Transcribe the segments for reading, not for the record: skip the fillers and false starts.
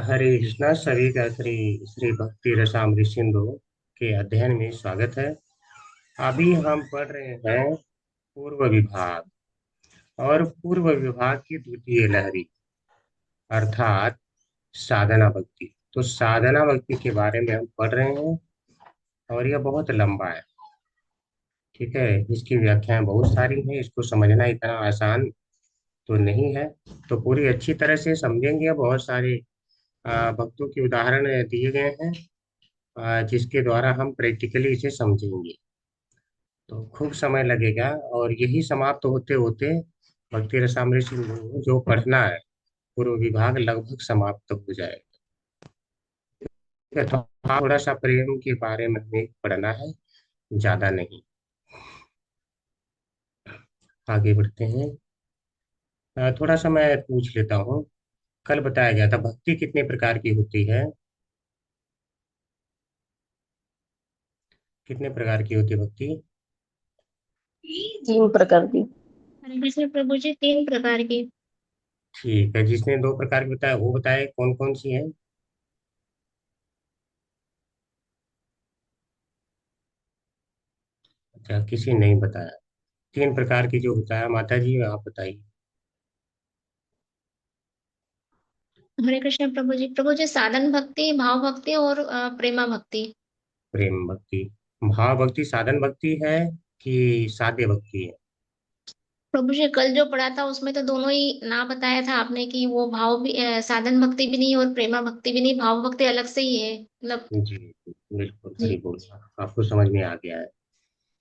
हरे कृष्णा। सभी का श्री श्री भक्ति रसामृत सिंधु के अध्ययन में स्वागत है। अभी हम पढ़ रहे हैं पूर्व विभाग और पूर्व विभाग की द्वितीय लहरी अर्थात साधना भक्ति। तो साधना भक्ति के बारे में हम पढ़ रहे हैं और यह बहुत लंबा है। ठीक है, इसकी व्याख्याएं बहुत सारी हैं, इसको समझना इतना आसान तो नहीं है। तो पूरी अच्छी तरह से समझेंगे। बहुत सारे भक्तों के उदाहरण दिए गए हैं जिसके द्वारा हम प्रैक्टिकली इसे समझेंगे। तो खूब समय लगेगा और यही समाप्त होते होते भक्ति रसामृत सिंधु जो पढ़ना है पूर्व विभाग लगभग समाप्त हो जाएगा। ठीक है, तो थोड़ा सा प्रेम के बारे में हमें पढ़ना है, ज्यादा नहीं। आगे बढ़ते हैं। थोड़ा सा मैं पूछ लेता हूँ। कल बताया गया था भक्ति कितने प्रकार की होती है? कितने प्रकार की होती है भक्ति? 3 प्रकार की। हरे कृष्ण प्रभु जी, 3 प्रकार की। ठीक है, जिसने 2 प्रकार की बताया वो बताए कौन कौन सी है। अच्छा, किसी ने नहीं बताया। 3 प्रकार की जो होता है, माता जी आप बताइए। हरे कृष्ण प्रभु जी साधन भक्ति, भाव भक्ति और प्रेमा भक्ति। प्रेम भक्ति। भाव भक्ति साधन भक्ति है कि साध्य भक्ति है? प्रभु जी कल जो पढ़ा था उसमें तो दोनों ही ना बताया था आपने कि वो भाव भी साधन भक्ति भी नहीं और प्रेमा भक्ति भी नहीं, भाव भक्ति अलग से ही है मतलब। जी बिल्कुल, हरी जी। बोल। आपको समझ में आ गया है।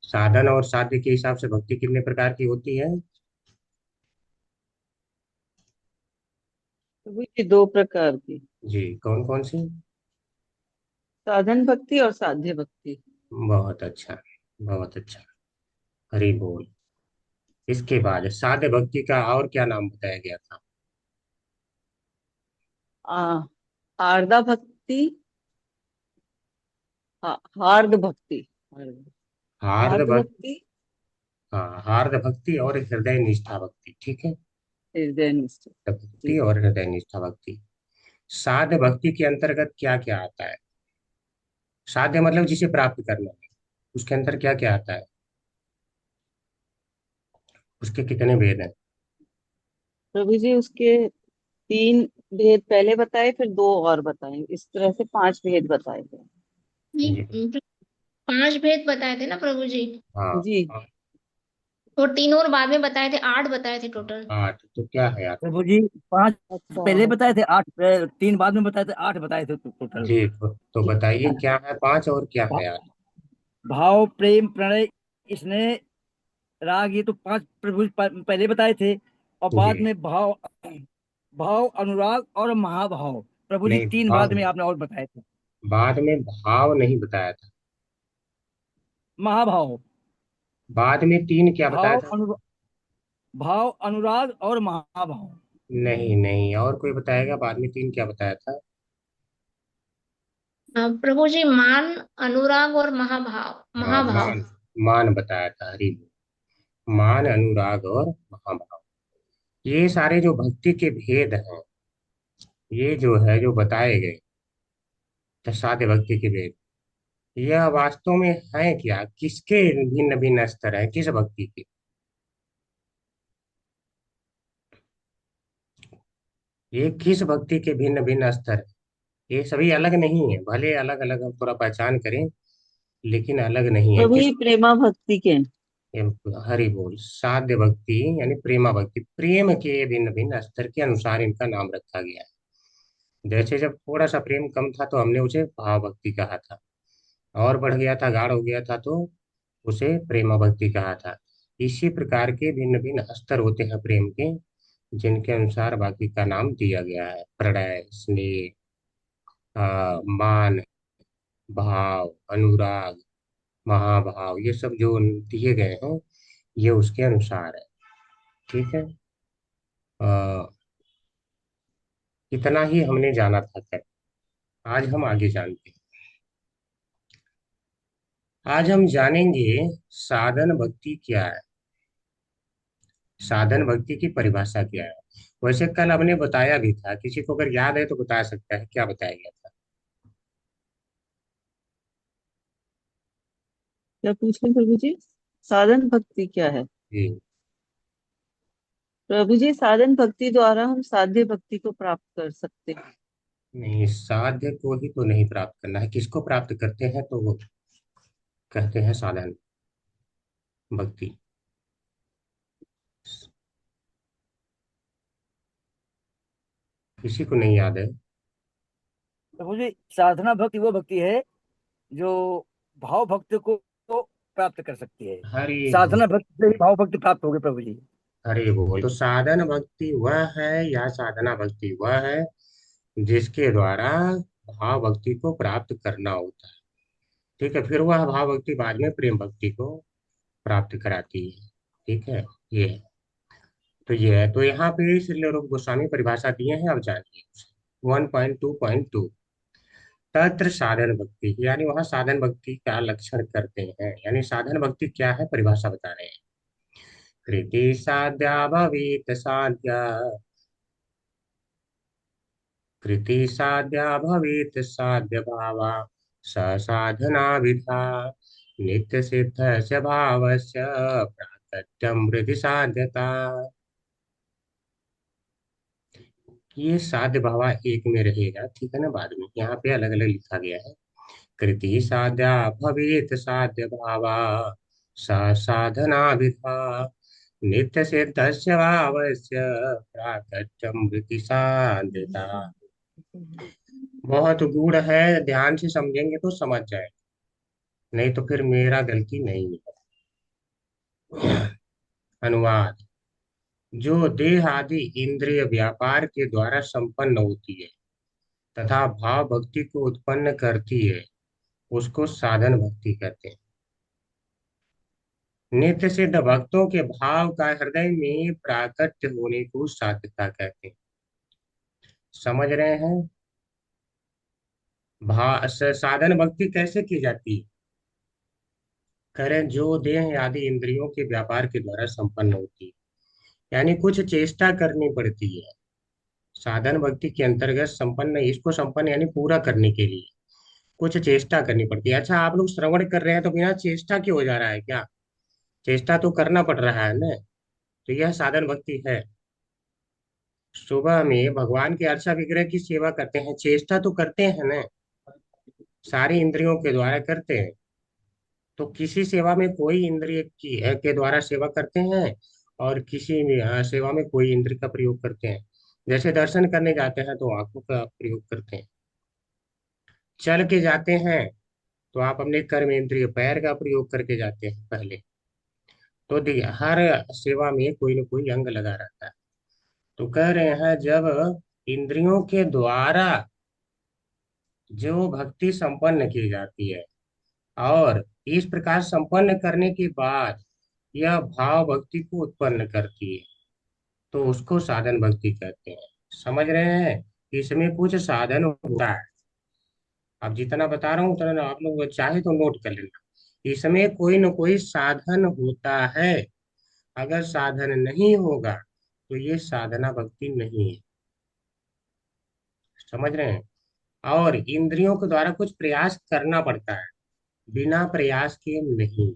साधन और साध्य के हिसाब से भक्ति कितने प्रकार की होती है? प्रभु जी 2 प्रकार की। जी, कौन कौन सी? साधन भक्ति और साध्य भक्ति। बहुत अच्छा, बहुत अच्छा। हरी बोल। इसके बाद साध्य भक्ति का और क्या नाम बताया गया था? आ, आर्दा भक्ति। हार्द भक्ति। हार्द हार्द हार्द भक्ति। भक्ति। हाँ, हार्द भक्ति और हृदय निष्ठा भक्ति। ठीक है, हृदय निष्ठ। भक्ति जी। और हृदय निष्ठा भक्ति। साध्य भक्ति के अंतर्गत क्या क्या आता है? साध्य मतलब जिसे प्राप्त करना है, उसके अंदर क्या क्या आता है? उसके कितने भेद हैं? प्रभु जी उसके 3 भेद पहले बताए, फिर 2 और बताए, इस तरह से 5 भेद बताए गए। नहीं, जी। 5 भेद बताए थे ना प्रभु जी। हाँ। जी। हाँ, और 3 और बाद में बताए थे, 8 बताए थे टोटल। 8 तो क्या है यार? प्रभु जी 5 अच्छा। पहले बताए थे, 8 3 बाद में बताए थे, 8 बताए थे टोटल। जी, तो बताइए क्या है 5 और क्या है यार? भाव, प्रेम, प्रणय, स्नेह, राग, ये तो 5 प्रभु जी पहले बताए थे। और बाद जी। में भाव, भाव, अनुराग और महाभाव प्रभु जी नहीं, 3 भाव बाद में नहीं। आपने और बताए थे। बाद में भाव नहीं बताया था। महाभाव, बाद में 3 क्या बताया भाव था? भाव, अनुराग और महाभाव। नहीं नहीं, और कोई बताएगा बाद में 3 क्या बताया था? प्रभु जी मान, अनुराग और महाभाव हाँ, महाभाव। मान। मान बताया था, हरि बोल। मान, अनुराग और महाभाव, ये सारे जो भक्ति के भेद हैं, ये जो है जो बताए गए साध्य भक्ति के भेद, यह वास्तव में है क्या? किसके भिन्न भिन्न स्तर है, किस भक्ति के? ये किस भक्ति के भिन्न भिन्न स्तर है? ये सभी अलग नहीं है, भले अलग अलग हम थोड़ा पहचान करें, लेकिन अलग नहीं है। प्रभु किस? ये प्रेमा भक्ति के। ये हरि बोल। साध्य भक्ति यानी प्रेमा भक्ति, प्रेम के भिन्न भिन्न स्तर के अनुसार इनका नाम रखा गया है। जैसे जब थोड़ा सा प्रेम कम था तो हमने उसे भाव भक्ति कहा था, और बढ़ गया था, गाढ़ हो गया था तो उसे प्रेमा भक्ति कहा था। इसी प्रकार के भिन्न भिन्न स्तर होते हैं प्रेम के, जिनके अनुसार बाकी का नाम दिया गया है। प्रणय, स्नेह, मान, भाव, अनुराग, महाभाव, ये सब जो दिए गए हैं ये उसके अनुसार है। ठीक है। आ, इतना ही हमने जाना था कल। आज हम आगे जानते हैं। आज हम जानेंगे साधन भक्ति क्या है, साधन भक्ति की परिभाषा क्या है। वैसे कल हमने बताया भी था, किसी को अगर याद है तो बता सकता है क्या बताया गया था। क्या पूछ रहे हैं प्रभु जी? साधन भक्ति क्या है? जी। प्रभु जी, साधन भक्ति द्वारा हम साध्य भक्ति को प्राप्त कर सकते हैं। नहीं, साध्य को ही तो नहीं प्राप्त करना है, किसको प्राप्त करते हैं तो वो कहते हैं साधन भक्ति। किसी को नहीं याद है? प्रभु जी, साधना भक्ति वो भक्ति है जो भाव भक्ति को प्राप्त कर सकती है। हरि बोल। साधना भक्ति से ही भाव भक्ति प्राप्त होगी प्रभु जी। हरि बोल। तो साधन भक्ति वह है या साधना भक्ति वह है जिसके द्वारा भाव भक्ति को प्राप्त करना होता है। ठीक है, फिर वह भाव भक्ति बाद में प्रेम भक्ति को प्राप्त कराती है। ठीक है, ये है। तो ये है, तो यहाँ पे श्री रूप गोस्वामी परिभाषा दिए हैं, अब जानिए 1.2.2। तत्र साधन भक्ति, यानी वहाँ साधन भक्ति का लक्षण करते हैं, यानी साधन भक्ति क्या है परिभाषा बता रहे हैं। कृति साध्या भवेत साध्या, कृति साध्या भवेत साध्य भावा, स साधना विधा नित्य सिद्ध स भावस्य प्राकट्यम वृद्धि साध्यता। ये साध्य भावा एक में रहेगा, ठीक है ना, बाद में यहाँ पे अलग अलग लिखा गया है। कृति साध्या भवेत साध्य भावा, सा साधना विधा नित्य सिद्धस्य भावस्य प्राकट्यम वृत्ति साध्यता। बहुत गूढ़ है, ध्यान से समझेंगे तो समझ जाए, नहीं तो फिर मेरा गलती नहीं है। अनुवाद। जो देह आदि इंद्रिय व्यापार के द्वारा संपन्न होती है तथा भाव भक्ति को उत्पन्न करती है, उसको साधन भक्ति कहते हैं। नित्य सिद्ध भक्तों के भाव का हृदय में प्राकट्य होने को साध्यता कहते हैं। समझ रहे हैं? साधन भक्ति कैसे की जाती है? करें जो देह आदि इंद्रियों के व्यापार के द्वारा संपन्न होती है, यानी कुछ चेष्टा करनी पड़ती है। साधन भक्ति के अंतर्गत संपन्न, इसको संपन्न यानी पूरा करने के लिए कुछ चेष्टा करनी पड़ती है। अच्छा, आप लोग श्रवण कर रहे हैं तो बिना चेष्टा के हो जा रहा है क्या? चेष्टा तो करना पड़ रहा है ना। तो यह साधन भक्ति है। सुबह में भगवान के अर्चा विग्रह की सेवा करते हैं, चेष्टा तो करते हैं ना, सारी इंद्रियों के द्वारा करते हैं। तो किसी सेवा में कोई इंद्रिय की के द्वारा सेवा करते हैं और किसी में सेवा में कोई इंद्रिय का प्रयोग करते हैं। जैसे दर्शन करने जाते हैं तो आंखों का प्रयोग करते हैं, चल के जाते हैं तो आप अपने कर्म इंद्रिय पैर का प्रयोग करके जाते हैं पहले। तो देखिए, हर सेवा में कोई ना कोई अंग लगा रहता है। तो कह रहे हैं जब इंद्रियों के द्वारा जो भक्ति संपन्न की जाती है और इस प्रकार संपन्न करने के बाद यह भाव भक्ति को उत्पन्न करती है, तो उसको साधन भक्ति कहते हैं। समझ रहे हैं? इसमें कुछ साधन होता है। अब जितना बता रहा हूँ उतना आप लोग चाहे तो नोट कर लेना। इसमें कोई न कोई साधन होता है। अगर साधन नहीं होगा तो ये साधना भक्ति नहीं है। समझ रहे हैं? और इंद्रियों के द्वारा कुछ प्रयास करना पड़ता है, बिना प्रयास के नहीं।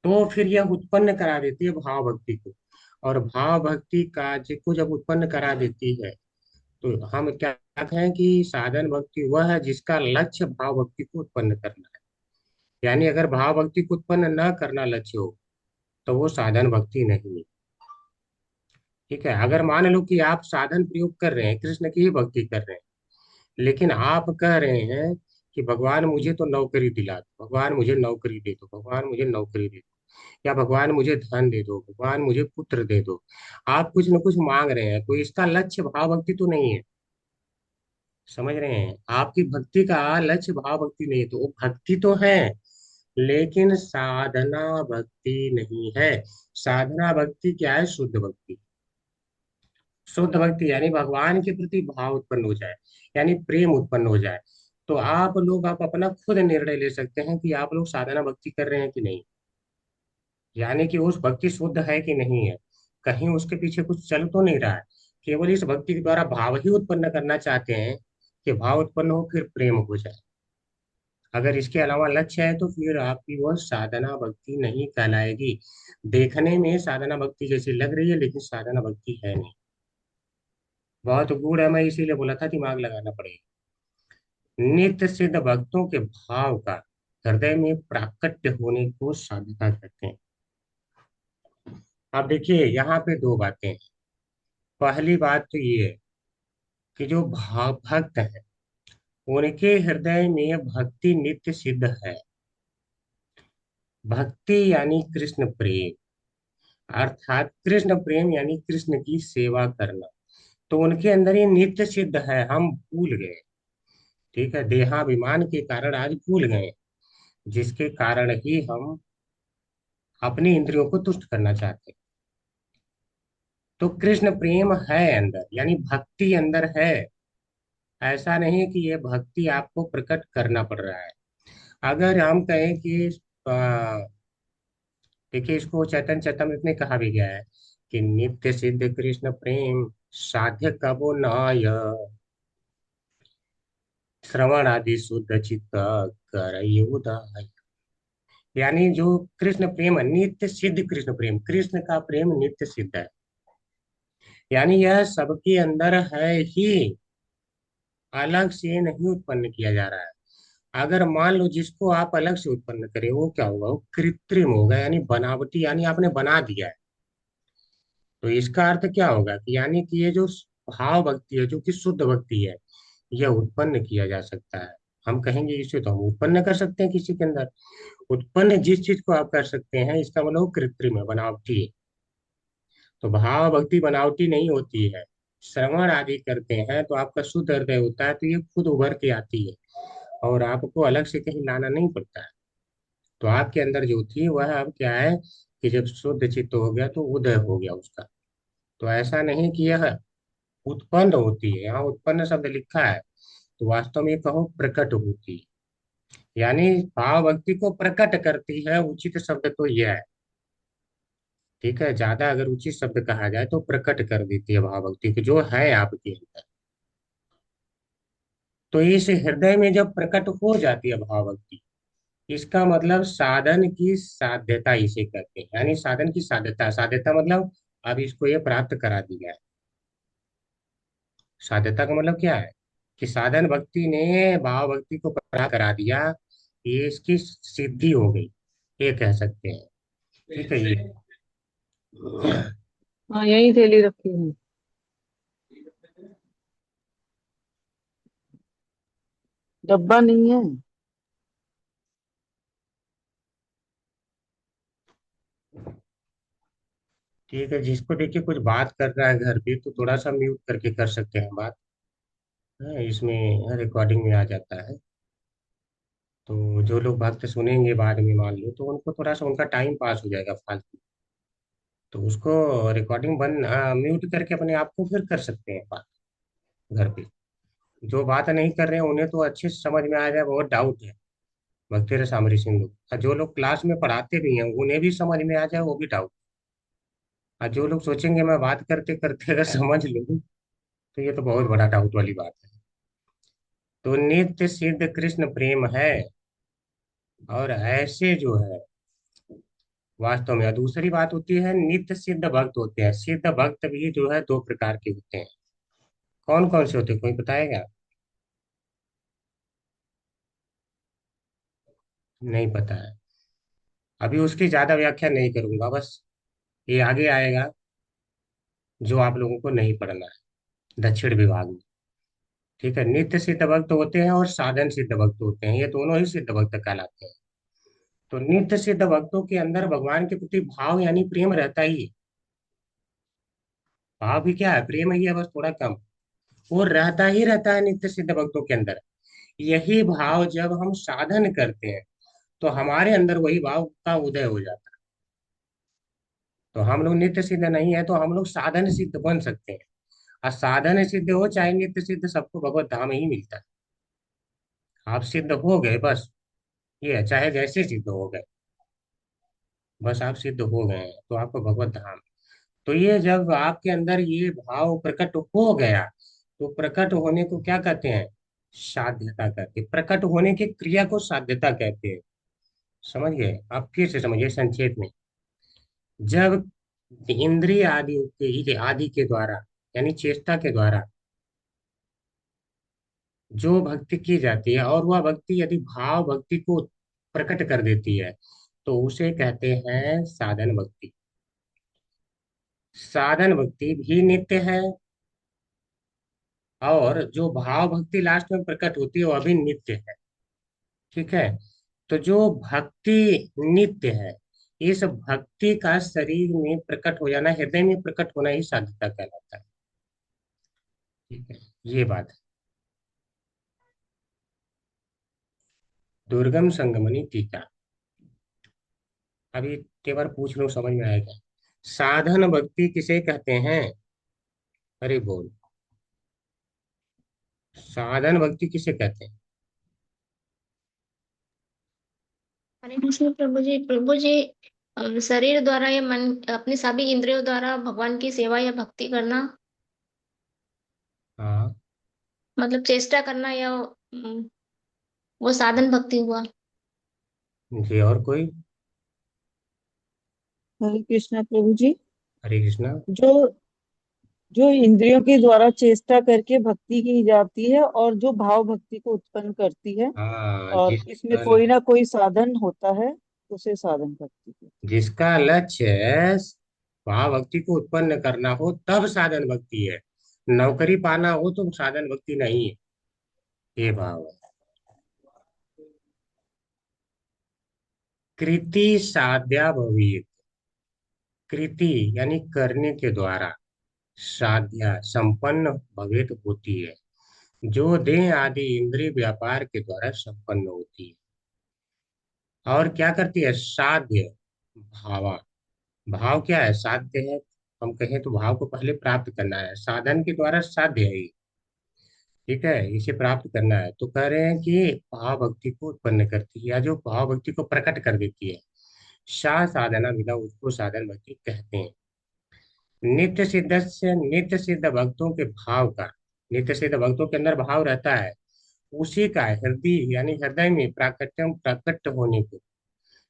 तो फिर यह उत्पन्न करा देती है भाव भक्ति को। और भाव भक्ति कार्य को जब उत्पन्न करा देती है तो हम क्या कहते हैं कि साधन भक्ति वह है जिसका लक्ष्य भाव भक्ति को उत्पन्न करना है। यानी अगर भाव भक्ति को उत्पन्न न करना लक्ष्य हो तो वो साधन भक्ति नहीं है। ठीक है, अगर मान लो कि आप साधन प्रयोग कर रहे हैं, कृष्ण की ही भक्ति कर रहे हैं, लेकिन आप कह रहे हैं कि भगवान मुझे तो नौकरी दिला दो, भगवान मुझे नौकरी दे दो, भगवान मुझे नौकरी दे दो, या भगवान मुझे धन दे दो, भगवान मुझे पुत्र दे दो। आप कुछ न कुछ मांग रहे हैं, तो इसका लक्ष्य भाव भक्ति तो नहीं है। समझ रहे हैं? आपकी भक्ति का लक्ष्य भाव भक्ति नहीं है, तो वो भक्ति तो है लेकिन साधना भक्ति नहीं है। साधना भक्ति क्या है? शुद्ध भक्ति। शुद्ध भक्ति यानी भगवान के प्रति भाव उत्पन्न हो जाए, यानी प्रेम उत्पन्न हो जाए। तो आप अपना खुद निर्णय ले सकते हैं कि आप लोग साधना भक्ति कर रहे हैं कि नहीं, यानी कि उस भक्ति शुद्ध है कि नहीं है। कहीं उसके पीछे कुछ चल तो नहीं रहा है। केवल इस भक्ति के द्वारा भाव ही उत्पन्न करना चाहते हैं कि भाव उत्पन्न हो फिर प्रेम हो जाए। अगर इसके अलावा लक्ष्य है तो फिर आपकी वो साधना भक्ति नहीं कहलाएगी। देखने में साधना भक्ति जैसी लग रही है लेकिन साधना भक्ति है नहीं। बहुत गूढ़ है, मैं इसीलिए बोला था दिमाग लगाना पड़ेगा। नित्य सिद्ध भक्तों के भाव का हृदय में प्राकट्य होने को साधना कहते हैं। अब देखिए यहाँ पे दो बातें हैं। पहली बात तो ये है कि जो भाव भक्त है उनके हृदय में भक्ति नित्य सिद्ध है। भक्ति यानी कृष्ण प्रेम, अर्थात कृष्ण प्रेम यानी कृष्ण की सेवा करना, तो उनके अंदर ये नित्य सिद्ध है। हम भूल गए, ठीक है, देहाभिमान के कारण आज भूल गए, जिसके कारण ही हम अपनी इंद्रियों को तुष्ट करना चाहते हैं। तो कृष्ण प्रेम है अंदर, यानी भक्ति अंदर है। ऐसा नहीं कि ये भक्ति आपको प्रकट करना पड़ रहा है। अगर हम कहें कि अ, देखिए इसको चैतन्य चैतन्य में कहा भी गया है कि नित्य सिद्ध कृष्ण प्रेम साध्य कबो नाय, श्रवण आदि शुद्ध चित्त करई उदय। यानी जो कृष्ण प्रेम है, नित्य सिद्ध कृष्ण प्रेम, कृष्ण का प्रेम नित्य सिद्ध है, यानी यह सबके अंदर है ही, अलग से नहीं उत्पन्न किया जा रहा है। अगर मान लो जिसको आप अलग से उत्पन्न करें वो क्या होगा, वो कृत्रिम होगा, यानी बनावटी, यानी आपने बना दिया है। तो इसका अर्थ क्या होगा कि यानी कि ये जो भाव भक्ति है जो कि शुद्ध भक्ति है, यह उत्पन्न किया जा सकता है। हम कहेंगे इसे तो हम उत्पन्न कर सकते हैं किसी के अंदर। उत्पन्न जिस चीज को आप कर सकते हैं इसका मतलब वो कृत्रिम है, बनावटी है। तो भाव भक्ति बनावटी नहीं होती है। श्रवण आदि करते हैं तो आपका शुद्ध हृदय होता है, तो ये खुद उभर के आती है और आपको अलग से कहीं लाना नहीं पड़ता है। तो आपके अंदर जो थी वह अब क्या है कि जब शुद्ध चित्त हो गया तो उदय हो गया उसका। तो ऐसा नहीं कि यह उत्पन्न होती है, यहाँ उत्पन्न शब्द लिखा है, तो वास्तव में कहो प्रकट होती है, यानी भाव भक्ति को प्रकट करती है। उचित शब्द तो यह है, ठीक है, ज्यादा अगर उचित शब्द कहा जाए तो प्रकट कर देती है भाव भक्ति को जो है आपके अंदर। तो इस हृदय में जब प्रकट हो जाती है भाव भक्ति, इसका मतलब साधन की साध्यता इसे कहते हैं, यानी साधन की साध्यता। साध्यता मतलब अब इसको ये प्राप्त करा दिया है। साध्यता का मतलब क्या है कि साधन भक्ति ने भाव भक्ति को प्राप्त करा दिया, ये इसकी सिद्धि हो गई, ये कह सकते हैं। ठीक है ये। हाँ, यही थैली रखी है। डब्बा नहीं है। ठीक है, जिसको देखिए कुछ बात करना है घर पे तो थोड़ा सा म्यूट करके कर सकते हैं बात। हाँ, इसमें रिकॉर्डिंग में आ जाता है। तो जो लोग भक्त सुनेंगे बाद में मान लो तो उनको थोड़ा सा उनका टाइम पास हो जाएगा फालतू। तो उसको रिकॉर्डिंग बंद म्यूट करके अपने आप को फिर कर सकते हैं बात घर पे। जो बात नहीं कर रहे हैं उन्हें तो अच्छे से समझ में आ जाए, बहुत डाउट है भक्ति रसामृत सिंधु। और जो लोग क्लास में पढ़ाते भी हैं उन्हें भी समझ में आ जाए, वो भी डाउट। और जो लोग सोचेंगे मैं बात करते करते अगर समझ लूँ तो ये तो बहुत बड़ा डाउट वाली बात है। तो नित्य सिद्ध कृष्ण प्रेम है, और ऐसे जो है वास्तव में। और दूसरी बात होती है नित्य सिद्ध भक्त होते हैं। सिद्ध भक्त भी जो है दो प्रकार के होते हैं। कौन कौन से होते हैं कोई बताएगा? नहीं पता है, अभी उसकी ज्यादा व्याख्या नहीं करूंगा, बस ये आगे आएगा जो आप लोगों को नहीं पढ़ना है दक्षिण विभाग में। ठीक है, नित्य सिद्ध भक्त होते हैं और साधन सिद्ध भक्त होते हैं, ये दोनों ही सिद्ध भक्त कहलाते हैं। तो नित्य सिद्ध भक्तों के अंदर भगवान के प्रति भाव यानी प्रेम रहता ही है। भाव भी क्या है, प्रेम ही है, बस थोड़ा कम। वो रहता ही रहता है नित्य सिद्ध भक्तों के अंदर। यही भाव जब हम साधन करते हैं तो हमारे अंदर वही भाव का उदय हो जाता है। तो हम लोग नित्य सिद्ध नहीं है तो हम लोग साधन सिद्ध बन सकते हैं। और साधन सिद्ध हो चाहे नित्य सिद्ध, सबको भगवत धाम ही मिलता है। आप सिद्ध हो गए बस, ये है, चाहे जैसे सिद्ध हो गए, बस आप सिद्ध हो गए हैं तो आपको भगवत धाम। तो ये जब आपके अंदर ये भाव प्रकट हो गया, तो प्रकट होने को क्या कहते हैं? साध्यता कहते हैं। प्रकट होने की क्रिया को साध्यता कहते हैं। समझ गए? आप फिर से समझिए संक्षेप में। जब इंद्रिय आदि के द्वारा, यानी चेष्टा के द्वारा जो भक्ति की जाती है, और वह भक्ति यदि भाव भक्ति को प्रकट कर देती है, तो उसे कहते हैं साधन भक्ति। साधन भक्ति भी नित्य है, और जो भाव भक्ति लास्ट में प्रकट होती है वह भी नित्य है। ठीक है? तो जो भक्ति नित्य है, इस भक्ति का शरीर में प्रकट हो जाना, हृदय में प्रकट होना ही साध्यता कहलाता है। ठीक है, ये बात है। दुर्गम संगमनी टीका। अभी तेवर पूछ लो, समझ में आएगा। साधन भक्ति किसे कहते हैं? अरे बोल, साधन भक्ति किसे कहते हैं? हरे कृष्ण प्रभु जी। प्रभु जी, शरीर द्वारा या मन, अपने सभी इंद्रियों द्वारा भगवान की सेवा या भक्ति करना, हाँ मतलब चेष्टा करना, या वो साधन भक्ति हुआ। जी, और कोई? हरे कृष्णा प्रभु जी। हरे कृष्णा। जो जो इंद्रियों के द्वारा चेष्टा करके भक्ति की जाती है और जो भाव भक्ति को उत्पन्न करती है, हाँ, और इसमें कोई ना कोई साधन होता है, उसे साधन भक्ति कहते जिसका लक्ष्य भाव भक्ति को उत्पन्न करना हो तब साधन भक्ति है। नौकरी पाना हो तो साधन भक्ति नहीं है। ये भाव है। कृति साध्या भवेत्। कृति यानी करने के द्वारा, साध्या संपन्न भवेत होती है, जो देह आदि इंद्रिय व्यापार के द्वारा संपन्न होती है। और क्या करती है? साध्य भावा। भाव क्या है? साध्य है। हम कहें तो भाव को पहले प्राप्त करना है, साधन के द्वारा साध्य है ये। ठीक है, इसे प्राप्त करना है, तो कह रहे हैं कि भाव भक्ति को उत्पन्न करती है, या जो भाव भक्ति को प्रकट कर देती है, सा साधना विधा, उसको साधन भक्ति कहते हैं। नित्य सिद्ध से, नित्य सिद्ध भक्तों के भाव का, नित्य सिद्ध भक्तों के अंदर भाव रहता है, उसी का हृदय यानी हृदय में प्राकट्यम प्रकट होने को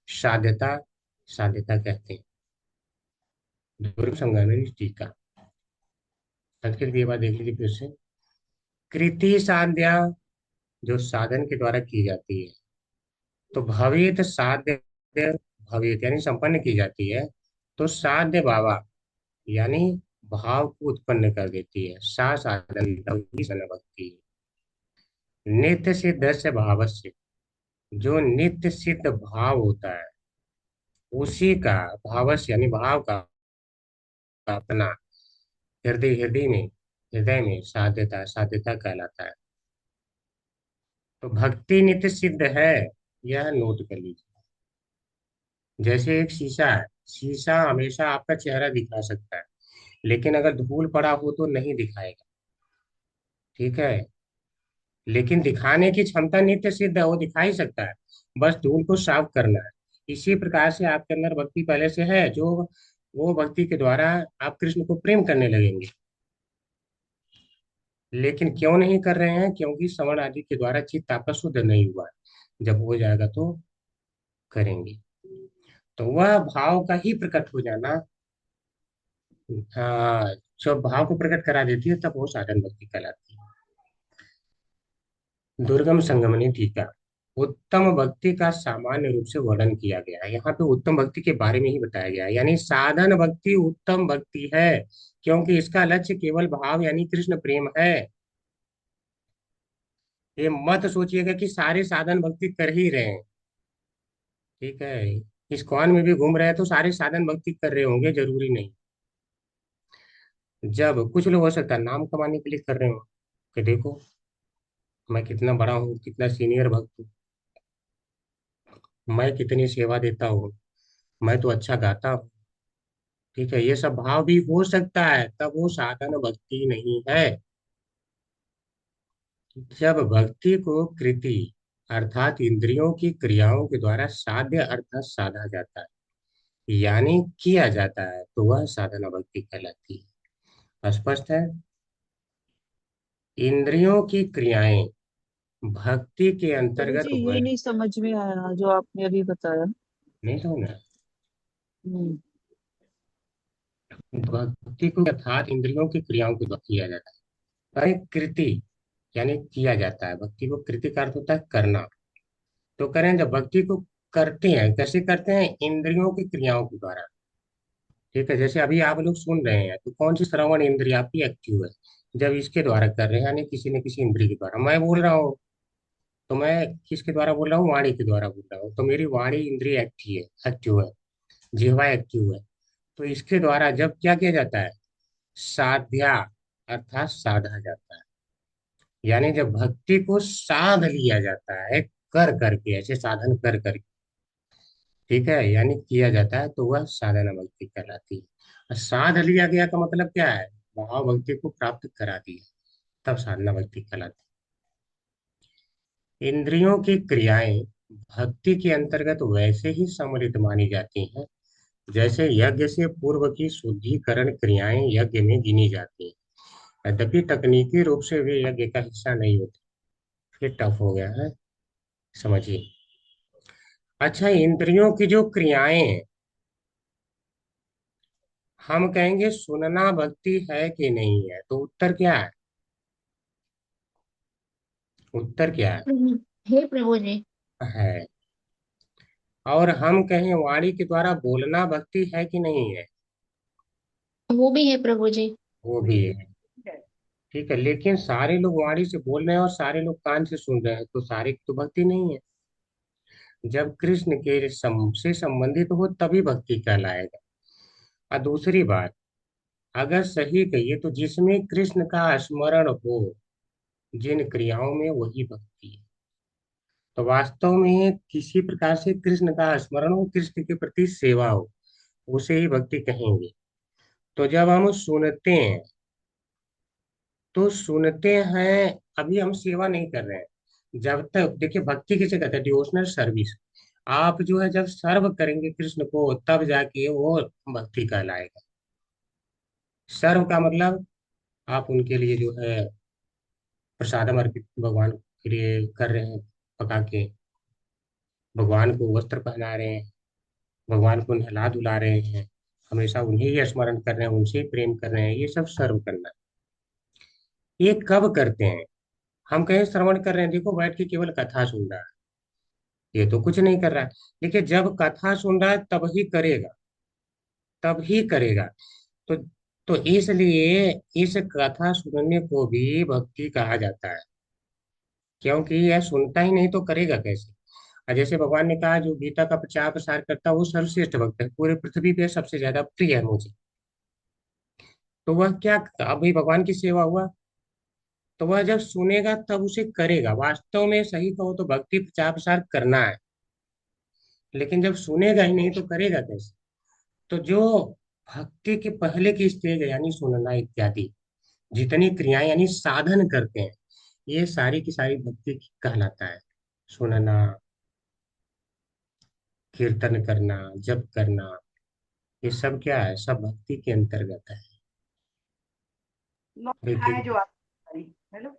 साध्यता, साध्यता कहते हैं। दुर्ग संगमनी टीका। संस्कृत की ये बात देख लीजिए फिर से। कृति साध्या, जो साधन के द्वारा की जाती है, तो भवेत साध्य, भवेत यानी संपन्न की जाती है, तो साध्य भावा यानी भाव को उत्पन्न कर देती है, सा साधन ही सन भक्ति। नित्य सिद्ध से भाव से, जो नित्य सिद्ध भाव होता है, उसी का भावस यानी भाव का अपना हृदय में साध्यता, साध्यता कहलाता है। तो भक्ति नित्य सिद्ध है, यह नोट कर लीजिए। जैसे एक शीशा है, शीशा हमेशा आपका चेहरा दिखा सकता है, लेकिन अगर धूल पड़ा हो तो नहीं दिखाएगा। ठीक है, लेकिन दिखाने की क्षमता नित्य सिद्ध है, वो दिखा ही सकता है, बस धूल को साफ करना है। इसी प्रकार से आपके अंदर भक्ति पहले से है, जो वो भक्ति के द्वारा आप कृष्ण को प्रेम करने लगेंगे। लेकिन क्यों नहीं कर रहे हैं? क्योंकि श्रवण आदि के द्वारा चित्त आपका शुद्ध नहीं हुआ है। जब हो जाएगा तो करेंगे। तो वह भाव का ही प्रकट हो जाना, हाँ, जब भाव को प्रकट करा देती है तब वो साधन भक्ति कहलाती है। दुर्गम संगमनी टीका। उत्तम भक्ति का सामान्य रूप से वर्णन किया गया है। यहाँ पे उत्तम भक्ति के बारे में ही बताया गया है, यानी साधन भक्ति उत्तम भक्ति है, क्योंकि इसका लक्ष्य केवल भाव यानी कृष्ण प्रेम है। ये मत सोचिएगा कि सारे साधन भक्ति कर ही रहे हैं। ठीक है, इस्कॉन में भी घूम रहे हैं तो सारे साधन भक्ति कर रहे होंगे, जरूरी नहीं। जब कुछ लोग हो सकता है नाम कमाने के लिए कर रहे हो, कि देखो मैं कितना बड़ा हूँ, कितना सीनियर भक्त हूँ, मैं कितनी सेवा देता हूँ, मैं तो अच्छा गाता हूँ। ठीक है, ये सब भाव भी हो सकता है, तब वो साधन भक्ति नहीं है। जब भक्ति को कृति अर्थात इंद्रियों की क्रियाओं के द्वारा साध्य अर्थात साधा जाता है, यानी किया जाता है, तो वह साधना भक्ति कहलाती है। स्पष्ट है? इंद्रियों की क्रियाएं भक्ति के प्रभु अंतर्गत जी ये वह नहीं समझ में आया जो आपने अभी बताया। नहीं तो ना। हम्म। भक्ति को अर्थात इंद्रियों की क्रियाओं के द्वारा किया जाता है। अरे कृति यानी किया जाता है। भक्ति को कृति का अर्थ होता है करना। तो करें जब भक्ति को करते हैं, कैसे करते हैं? इंद्रियों की क्रियाओं के द्वारा। ठीक है, जैसे अभी आप लोग सुन रहे हैं तो कौन सी श्रवण इंद्रिय आपकी एक्टिव है? जब इसके द्वारा कर रहे हैं, यानी किसी न किसी इंद्रिय के द्वारा। मैं बोल रहा हूँ तो मैं किसके द्वारा बोल रहा हूँ? वाणी के द्वारा बोल रहा हूँ, तो मेरी वाणी इंद्रिय एक्टिव है, जिह्वा एक्टिव है। तो इसके द्वारा जब क्या किया जाता है? साध्या अर्थात साधा जाता है। यानी जब भक्ति को साध लिया जाता है, कर करके, ऐसे साधन कर करके, ठीक है, यानी किया जाता है, तो वह साधना भक्ति कहलाती है। और साध लिया गया का मतलब क्या है? भाव भक्ति को प्राप्त करा दिया, तब साधना भक्ति कहलाती है। इंद्रियों की क्रियाएं भक्ति के अंतर्गत वैसे ही सम्मिलित मानी जाती हैं जैसे यज्ञ से पूर्व की शुद्धिकरण क्रियाएं यज्ञ में गिनी जाती हैं। यद्यपि तकनीकी रूप से वे यज्ञ का हिस्सा नहीं होती। फिर टफ हो गया है, समझिए। अच्छा, इंद्रियों की जो क्रियाएं हैं, हम कहेंगे सुनना भक्ति है कि नहीं है? तो उत्तर क्या है? उत्तर क्या है? प्रभु हे प्रभु जी। है। और हम कहें वाणी के द्वारा बोलना भक्ति है कि नहीं है? वो भी है प्रभु जी। वो भी है। ठीक है, लेकिन सारे लोग वाणी से बोल रहे हैं और सारे लोग कान से सुन रहे हैं, तो सारी तो भक्ति नहीं है। जब कृष्ण के से संबंधित हो तभी भक्ति कहलाएगा। और दूसरी बात, अगर सही कहिए तो जिसमें कृष्ण का स्मरण हो, जिन क्रियाओं में, वही भक्ति है। तो वास्तव में किसी प्रकार से कृष्ण का स्मरण हो, कृष्ण के प्रति सेवा हो, उसे ही भक्ति कहेंगे। तो जब हम सुनते हैं, तो सुनते हैं, अभी हम सेवा नहीं कर रहे हैं। जब तक देखिए, भक्ति किसे कहते हैं? Devotional service. आप जो है जब सर्व करेंगे कृष्ण को, तब जाके वो भक्ति कहलाएगा। सर्व का मतलब आप उनके लिए जो है प्रसादम अर्पित भगवान के लिए कर रहे हैं, पका के भगवान को वस्त्र पहना रहे हैं, भगवान को नहला धुला रहे हैं, हमेशा उन्हें ही स्मरण कर रहे हैं, उनसे ही प्रेम कर रहे हैं, ये सब सर्व करना। ये कब करते हैं? हम कहीं श्रवण कर रहे हैं, देखो बैठ के केवल कथा सुन रहा है, ये तो कुछ नहीं कर रहा है। देखिए, जब कथा सुन रहा है तब ही करेगा। तो तो इसलिए इस कथा सुनने को भी भक्ति कहा जाता है, क्योंकि यह सुनता ही नहीं तो करेगा कैसे? और जैसे भगवान ने कहा, जो गीता का प्रचार प्रसार करता है वो सर्वश्रेष्ठ भक्त है, पूरे पृथ्वी पे सबसे ज्यादा प्रिय है मुझे। तो वह क्या, अभी भगवान की सेवा हुआ, तो वह जब सुनेगा तब उसे करेगा। वास्तव में सही कहो तो भक्ति प्रचार प्रसार करना है, लेकिन जब सुनेगा ही नहीं तो करेगा कैसे? तो जो भक्ति के पहले की स्टेज है, यानी सुनना इत्यादि, जितनी क्रियाएं यानी साधन करते हैं, ये सारी की सारी भक्ति कहलाता है। सुनना, कीर्तन करना, जप करना, ये सब क्या है? सब भक्ति के अंतर्गत है। है देखिए, जो आप हेलो।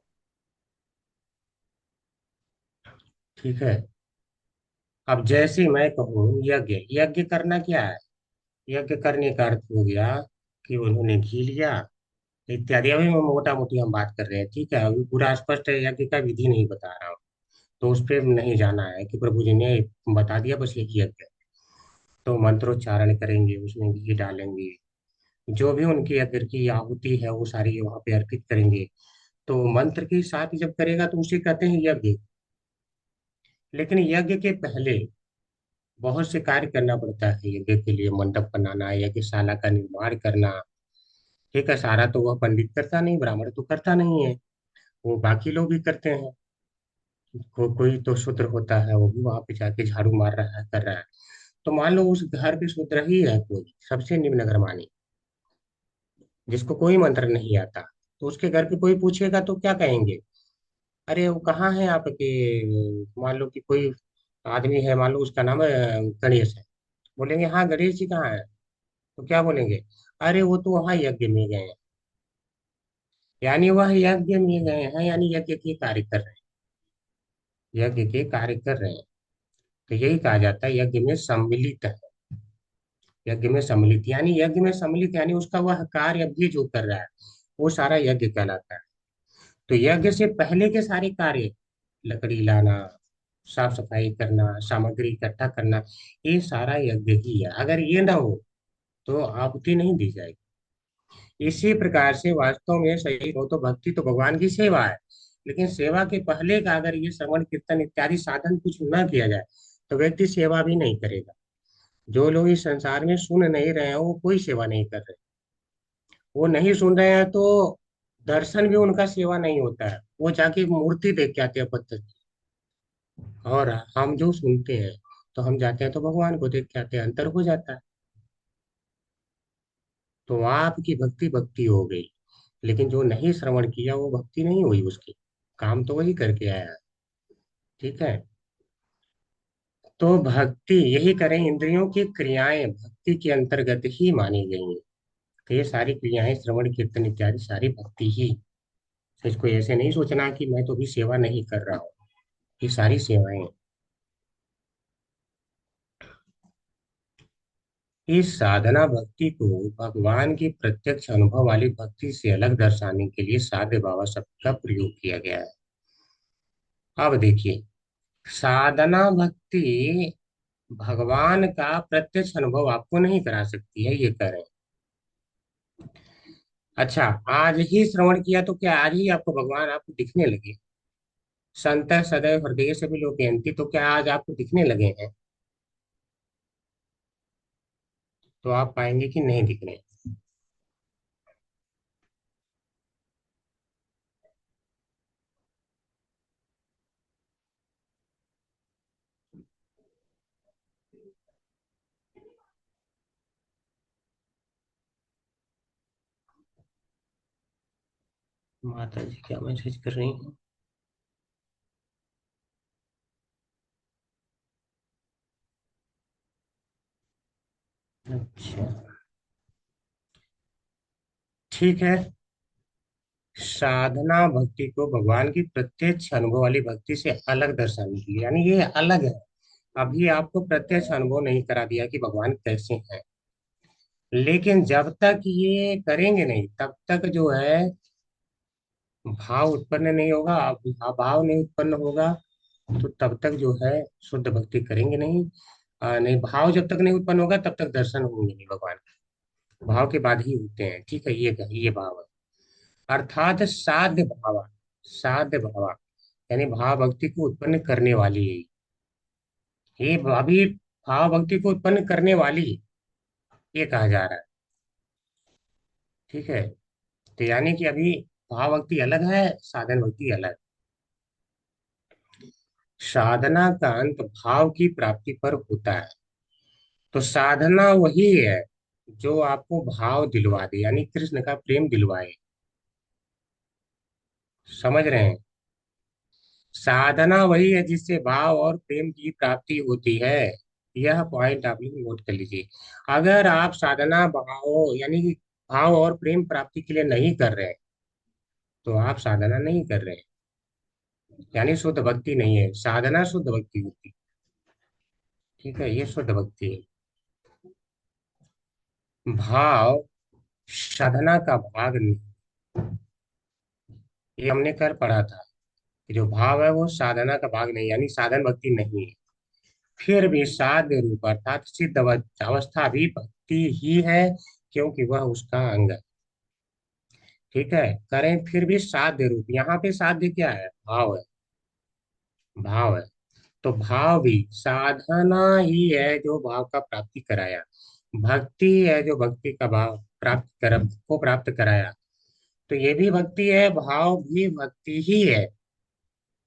ठीक है। अब जैसे मैं कहूँ यज्ञ, यज्ञ करना क्या है? यज्ञ करने का अर्थ हो गया कि उन्होंने घी लिया इत्यादि। अभी मैं मोटा मोटी हम बात कर रहे हैं, ठीक है, अभी पूरा स्पष्ट है, यज्ञ का विधि नहीं बता रहा हूँ, तो उस पर नहीं जाना है कि प्रभु जी ने बता दिया बस यही यज्ञ है। तो मंत्रोच्चारण करेंगे, उसमें घी डालेंगे, जो भी उनकी यज्ञ की आहुति है वो सारी वहां पे अर्पित करेंगे। तो मंत्र के साथ जब करेगा तो उसे कहते हैं यज्ञ। लेकिन यज्ञ के पहले बहुत से कार्य करना पड़ता है। यज्ञ के लिए मंडप बनाना, यज्ञशाला का निर्माण करना, ठीक है, सारा तो वह पंडित करता नहीं, ब्राह्मण तो करता नहीं है, वो बाकी लोग भी करते हैं। कोई तो शूद्र होता है, वो भी वहां पे जाके झाड़ू मार रहा है, कर रहा है। तो मान लो उस घर पे शूद्र ही है, कोई सबसे निम्न अग्रमानी, जिसको कोई मंत्र नहीं आता, तो उसके घर पे कोई पूछेगा तो क्या कहेंगे? अरे वो कहाँ है आपके, मान लो कि कोई आदमी है, मान लो उसका नाम है गणेश है, बोलेंगे हाँ गणेश जी कहाँ है, तो क्या बोलेंगे, अरे वो तो वहाँ यज्ञ में गए हैं। यानी वह यज्ञ में गए हैं, यानी यज्ञ के कार्य कर रहे हैं, यज्ञ के कार्य कर रहे हैं। तो यही कहा जाता है यज्ञ में सम्मिलित है। यज्ञ में सम्मिलित यानी यज्ञ में सम्मिलित यानी उसका वह कार्य भी जो कर रहा है वो सारा यज्ञ कहलाता है। तो यज्ञ से पहले के सारे कार्य, लकड़ी लाना, साफ सफाई करना, सामग्री इकट्ठा करना, ये सारा यज्ञ ही है। अगर ये ना हो तो आहुति नहीं दी जाएगी। इसी प्रकार से वास्तव में सही हो तो भक्ति तो भगवान की सेवा है, लेकिन सेवा के पहले का अगर ये श्रवण कीर्तन इत्यादि साधन कुछ न किया जाए तो व्यक्ति सेवा भी नहीं करेगा। जो लोग इस संसार में सुन नहीं रहे हैं वो कोई सेवा नहीं कर रहे। वो नहीं सुन रहे हैं तो दर्शन भी उनका सेवा नहीं होता है, वो जाके मूर्ति देख के आते हैं पत्थर की। और हम जो सुनते हैं तो हम जाते हैं तो भगवान को देख के आते हैं, अंतर हो जाता है। तो आपकी भक्ति भक्ति हो गई, लेकिन जो नहीं श्रवण किया वो भक्ति नहीं हुई उसकी, काम तो वही करके आया है। ठीक है। तो भक्ति यही करें, इंद्रियों की क्रियाएं भक्ति के अंतर्गत ही मानी गई हैं। तो ये सारी क्रियाएं श्रवण कीर्तन इत्यादि सारी भक्ति ही। इसको ऐसे नहीं सोचना कि मैं तो भी सेवा नहीं कर रहा हूँ, ये सारी सेवाएं हैं। इस साधना भक्ति को भगवान की प्रत्यक्ष अनुभव वाली भक्ति से अलग दर्शाने के लिए साध्य भाव शब्द का प्रयोग किया गया है। अब देखिए, साधना भक्ति भगवान का प्रत्यक्ष अनुभव आपको नहीं करा सकती है, ये कह रहे हैं। अच्छा, आज ही श्रवण किया तो क्या आज ही आपको भगवान आपको दिखने लगे? संत सदैव हृदय से भी लोकयंती, तो क्या आज आपको दिखने लगे हैं? तो आप पाएंगे कि नहीं दिख रहे। माता जी क्या मैसेज कर रही हैं? अच्छा, ठीक है। साधना भक्ति को भगवान की प्रत्यक्ष अनुभव वाली भक्ति से अलग दर्शाने के लिए, यानी ये अलग है। अभी आपको प्रत्यक्ष अनुभव नहीं करा दिया कि भगवान कैसे हैं, लेकिन जब तक ये करेंगे नहीं तब तक जो है भाव उत्पन्न नहीं होगा। भाव नहीं उत्पन्न होगा तो तब तक जो है शुद्ध भक्ति करेंगे नहीं। नहीं, भाव जब तक नहीं उत्पन्न होगा तब तक दर्शन होंगे नहीं भगवान के। भाव के बाद ही होते हैं। ठीक है, ये भाव है। अर्थात साध्य भाव, साध्य भाव यानी भाव भक्ति को उत्पन्न करने वाली है ये। अभी भाव भक्ति को उत्पन्न करने वाली ये कहा जा रहा है। ठीक है। तो यानी कि अभी भाव भक्ति अलग है, साधन भक्ति अलग। साधना का अंत भाव की प्राप्ति पर होता है। तो साधना वही है जो आपको भाव दिलवा दे, यानी कृष्ण का प्रेम दिलवाए। समझ रहे हैं? साधना वही है जिससे भाव और प्रेम की प्राप्ति होती है। यह पॉइंट आप लोग नोट कर लीजिए। अगर आप साधना भाव यानी कि भाव और प्रेम प्राप्ति के लिए नहीं कर रहे हैं तो आप साधना नहीं कर रहे हैं, यानी शुद्ध भक्ति नहीं है। साधना शुद्ध भक्ति होती है। ठीक है, ये शुद्ध भक्ति है। भाव साधना का भाग नहीं, ये हमने कर पढ़ा था कि जो भाव है वो साधना का भाग नहीं, यानी साधन भक्ति नहीं है। फिर भी साध्य रूप अर्थात सिद्ध अवस्था भी भक्ति ही है, क्योंकि वह उसका अंग है। ठीक है, करें फिर भी साध्य रूप। यहाँ पे साध्य क्या है? भाव है, भाव है। तो भाव भी साधना ही है जो भाव का प्राप्ति कराया, भक्ति है जो भक्ति का भाव प्राप्त कर को प्राप्त कराया। तो ये भी भक्ति है, भाव भी भक्ति ही है।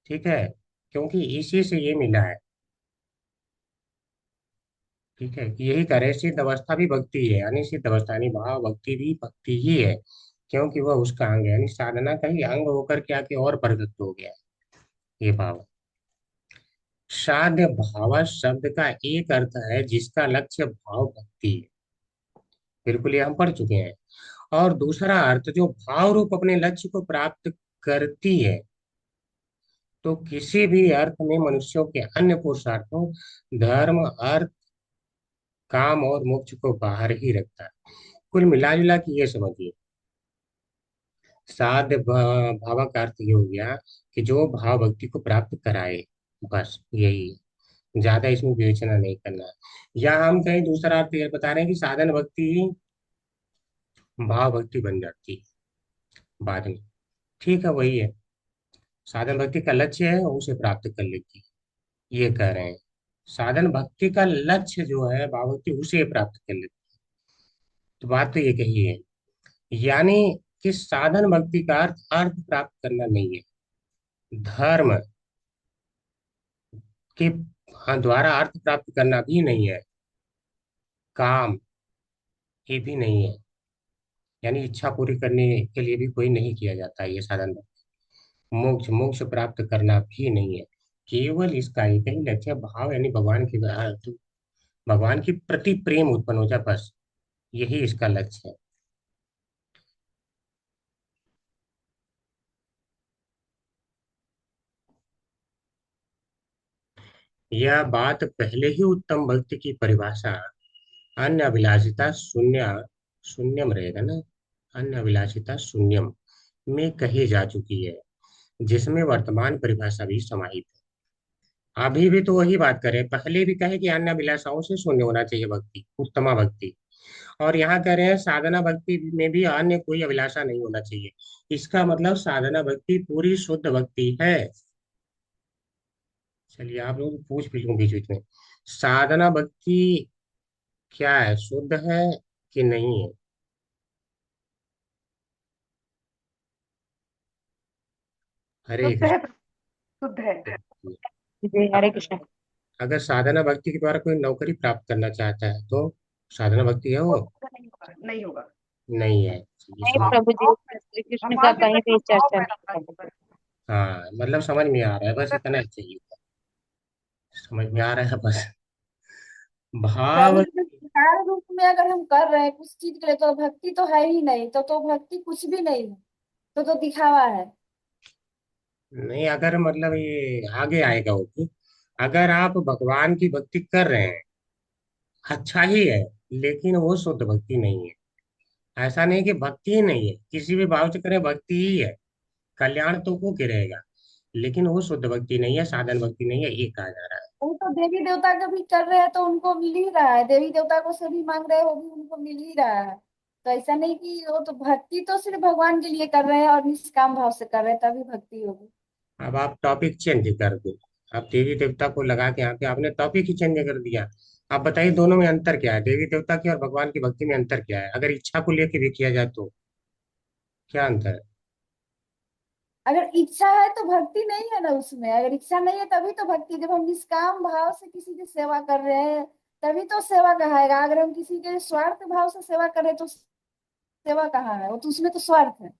ठीक है, क्योंकि इसी से ये मिला है। ठीक है, यही करे सिद्ध अवस्था भी भक्ति है, यानी सिद्ध अवस्था यानी भाव भक्ति भी भक्ति ही है, क्योंकि वह उसका अंग है, यानी साधना का ही अंग होकर के आके और प्रदत्त हो गया है ये भाव। साध्य भाव शब्द का एक अर्थ है जिसका लक्ष्य भाव भक्ति है, बिल्कुल ये हम पढ़ चुके हैं। और दूसरा अर्थ जो भाव रूप अपने लक्ष्य को प्राप्त करती है। तो किसी भी अर्थ में मनुष्यों के अन्य पुरुषार्थों, धर्म, अर्थ, काम और मोक्ष को बाहर ही रखता है। कुल मिला जुला के ये समझिए, साध्य भाव का अर्थ ये हो गया कि जो भाव भक्ति को प्राप्त कराए, बस यही है। ज्यादा इसमें विवेचना नहीं करना है। या हम कहीं दूसरा अर्थ ये बता रहे हैं कि साधन भक्ति भाव भक्ति बन जाती है बाद में। ठीक है, वही है, साधन भक्ति का लक्ष्य है उसे प्राप्त कर लेती है, ये कह रहे हैं। साधन भक्ति का लक्ष्य जो है भाव भक्ति उसे प्राप्त कर लेती है। तो बात तो ये कही है, यानी कि साधन भक्ति का अर्थ अर्थ प्राप्त करना नहीं है, धर्म के द्वारा अर्थ प्राप्त करना भी नहीं है, काम ये भी नहीं है। यानी इच्छा पूरी करने के लिए भी कोई नहीं किया जाता है ये साधन भक्ति। मोक्ष मोक्ष प्राप्त करना भी नहीं है, केवल इसका एक ही लक्ष्य है, भाव यानी भगवान के प्रति प्रेम उत्पन्न हो जाए, बस यही इसका लक्ष्य है। यह बात पहले ही उत्तम भक्ति की परिभाषा अन्य अभिलाषिता शून्यम रहेगा ना, अन्य अभिलाषिता शून्यम में कही जा चुकी है, जिसमें वर्तमान परिभाषा भी समाहित है। अभी भी तो वही बात करें, पहले भी कहे कि अन्य अभिलाषाओं से शून्य होना चाहिए भक्ति, उत्तमा भक्ति। और यहाँ कह रहे हैं साधना भक्ति में भी अन्य कोई अभिलाषा नहीं होना चाहिए। इसका मतलब साधना भक्ति पूरी शुद्ध भक्ति है। चलिए आप लोग पूछ भी लूं बीच बीच में, साधना भक्ति क्या है, शुद्ध है कि नहीं है? हरे शुद्ध है, कृष्ण। शुद्ध है। जी हरे कृष्ण। अगर साधना भक्ति के द्वारा कोई नौकरी प्राप्त करना चाहता है तो साधना भक्ति है वो वो? शुद्ध नहीं होगा, नहीं होगा। नहीं है, ये नहीं समझ। प्रभु जी, भाव है, श्री कृष्ण का भगवान के कहीं प्रति भी भाव चर्चा पैदा नहीं होना करते। चाहिए। हाँ मतलब समझ में आ रहा है, बस इतना ही चाहिए, समझ में आ रहा है बस। प्रभु भाव। जी संसार रूप में अगर हम कर रहे हैं कुछ चीज के लिए तो भक्ति तो है ही नहीं, तो भक्ति कुछ भी नहीं है, तो दिखावा है। नहीं, अगर मतलब ये आगे आएगा वो भी, अगर आप भगवान की भक्ति कर रहे हैं, अच्छा ही है, लेकिन वो शुद्ध भक्ति नहीं है। ऐसा नहीं कि भक्ति ही नहीं है, किसी भी भाव से करें भक्ति ही है, कल्याण तो को के रहेगा, लेकिन वो शुद्ध भक्ति नहीं है, साधन भक्ति नहीं है, ये कहा जा रहा है। वो तो देवी देवता का भी कर रहे हैं तो उनको मिल ही रहा है, देवी देवता को से भी मांग रहे हैं वो भी उनको मिल ही रहा है। तो ऐसा नहीं कि वो तो भक्ति तो सिर्फ भगवान के लिए कर रहे हैं और निष्काम भाव से कर रहे हैं तभी भक्ति होगी। अब आप टॉपिक चेंज कर दो, आप देवी देवता को लगा के यहाँ पे आपने टॉपिक ही चेंज कर दिया। आप बताइए दोनों में अंतर क्या है, देवी देवता की और भगवान की भक्ति में अंतर क्या है, अगर इच्छा को लेके भी किया जाए तो क्या अंतर है? अगर इच्छा है तो भक्ति नहीं है ना उसमें, अगर इच्छा नहीं है तभी तो भक्ति। जब हम निष्काम भाव से किसी की सेवा कर रहे हैं तभी तो सेवा कहाएगा। अगर हम किसी के स्वार्थ भाव से सेवा कर रहे हैं तो सेवा कहाँ है, वो तो उसमें तो स्वार्थ है।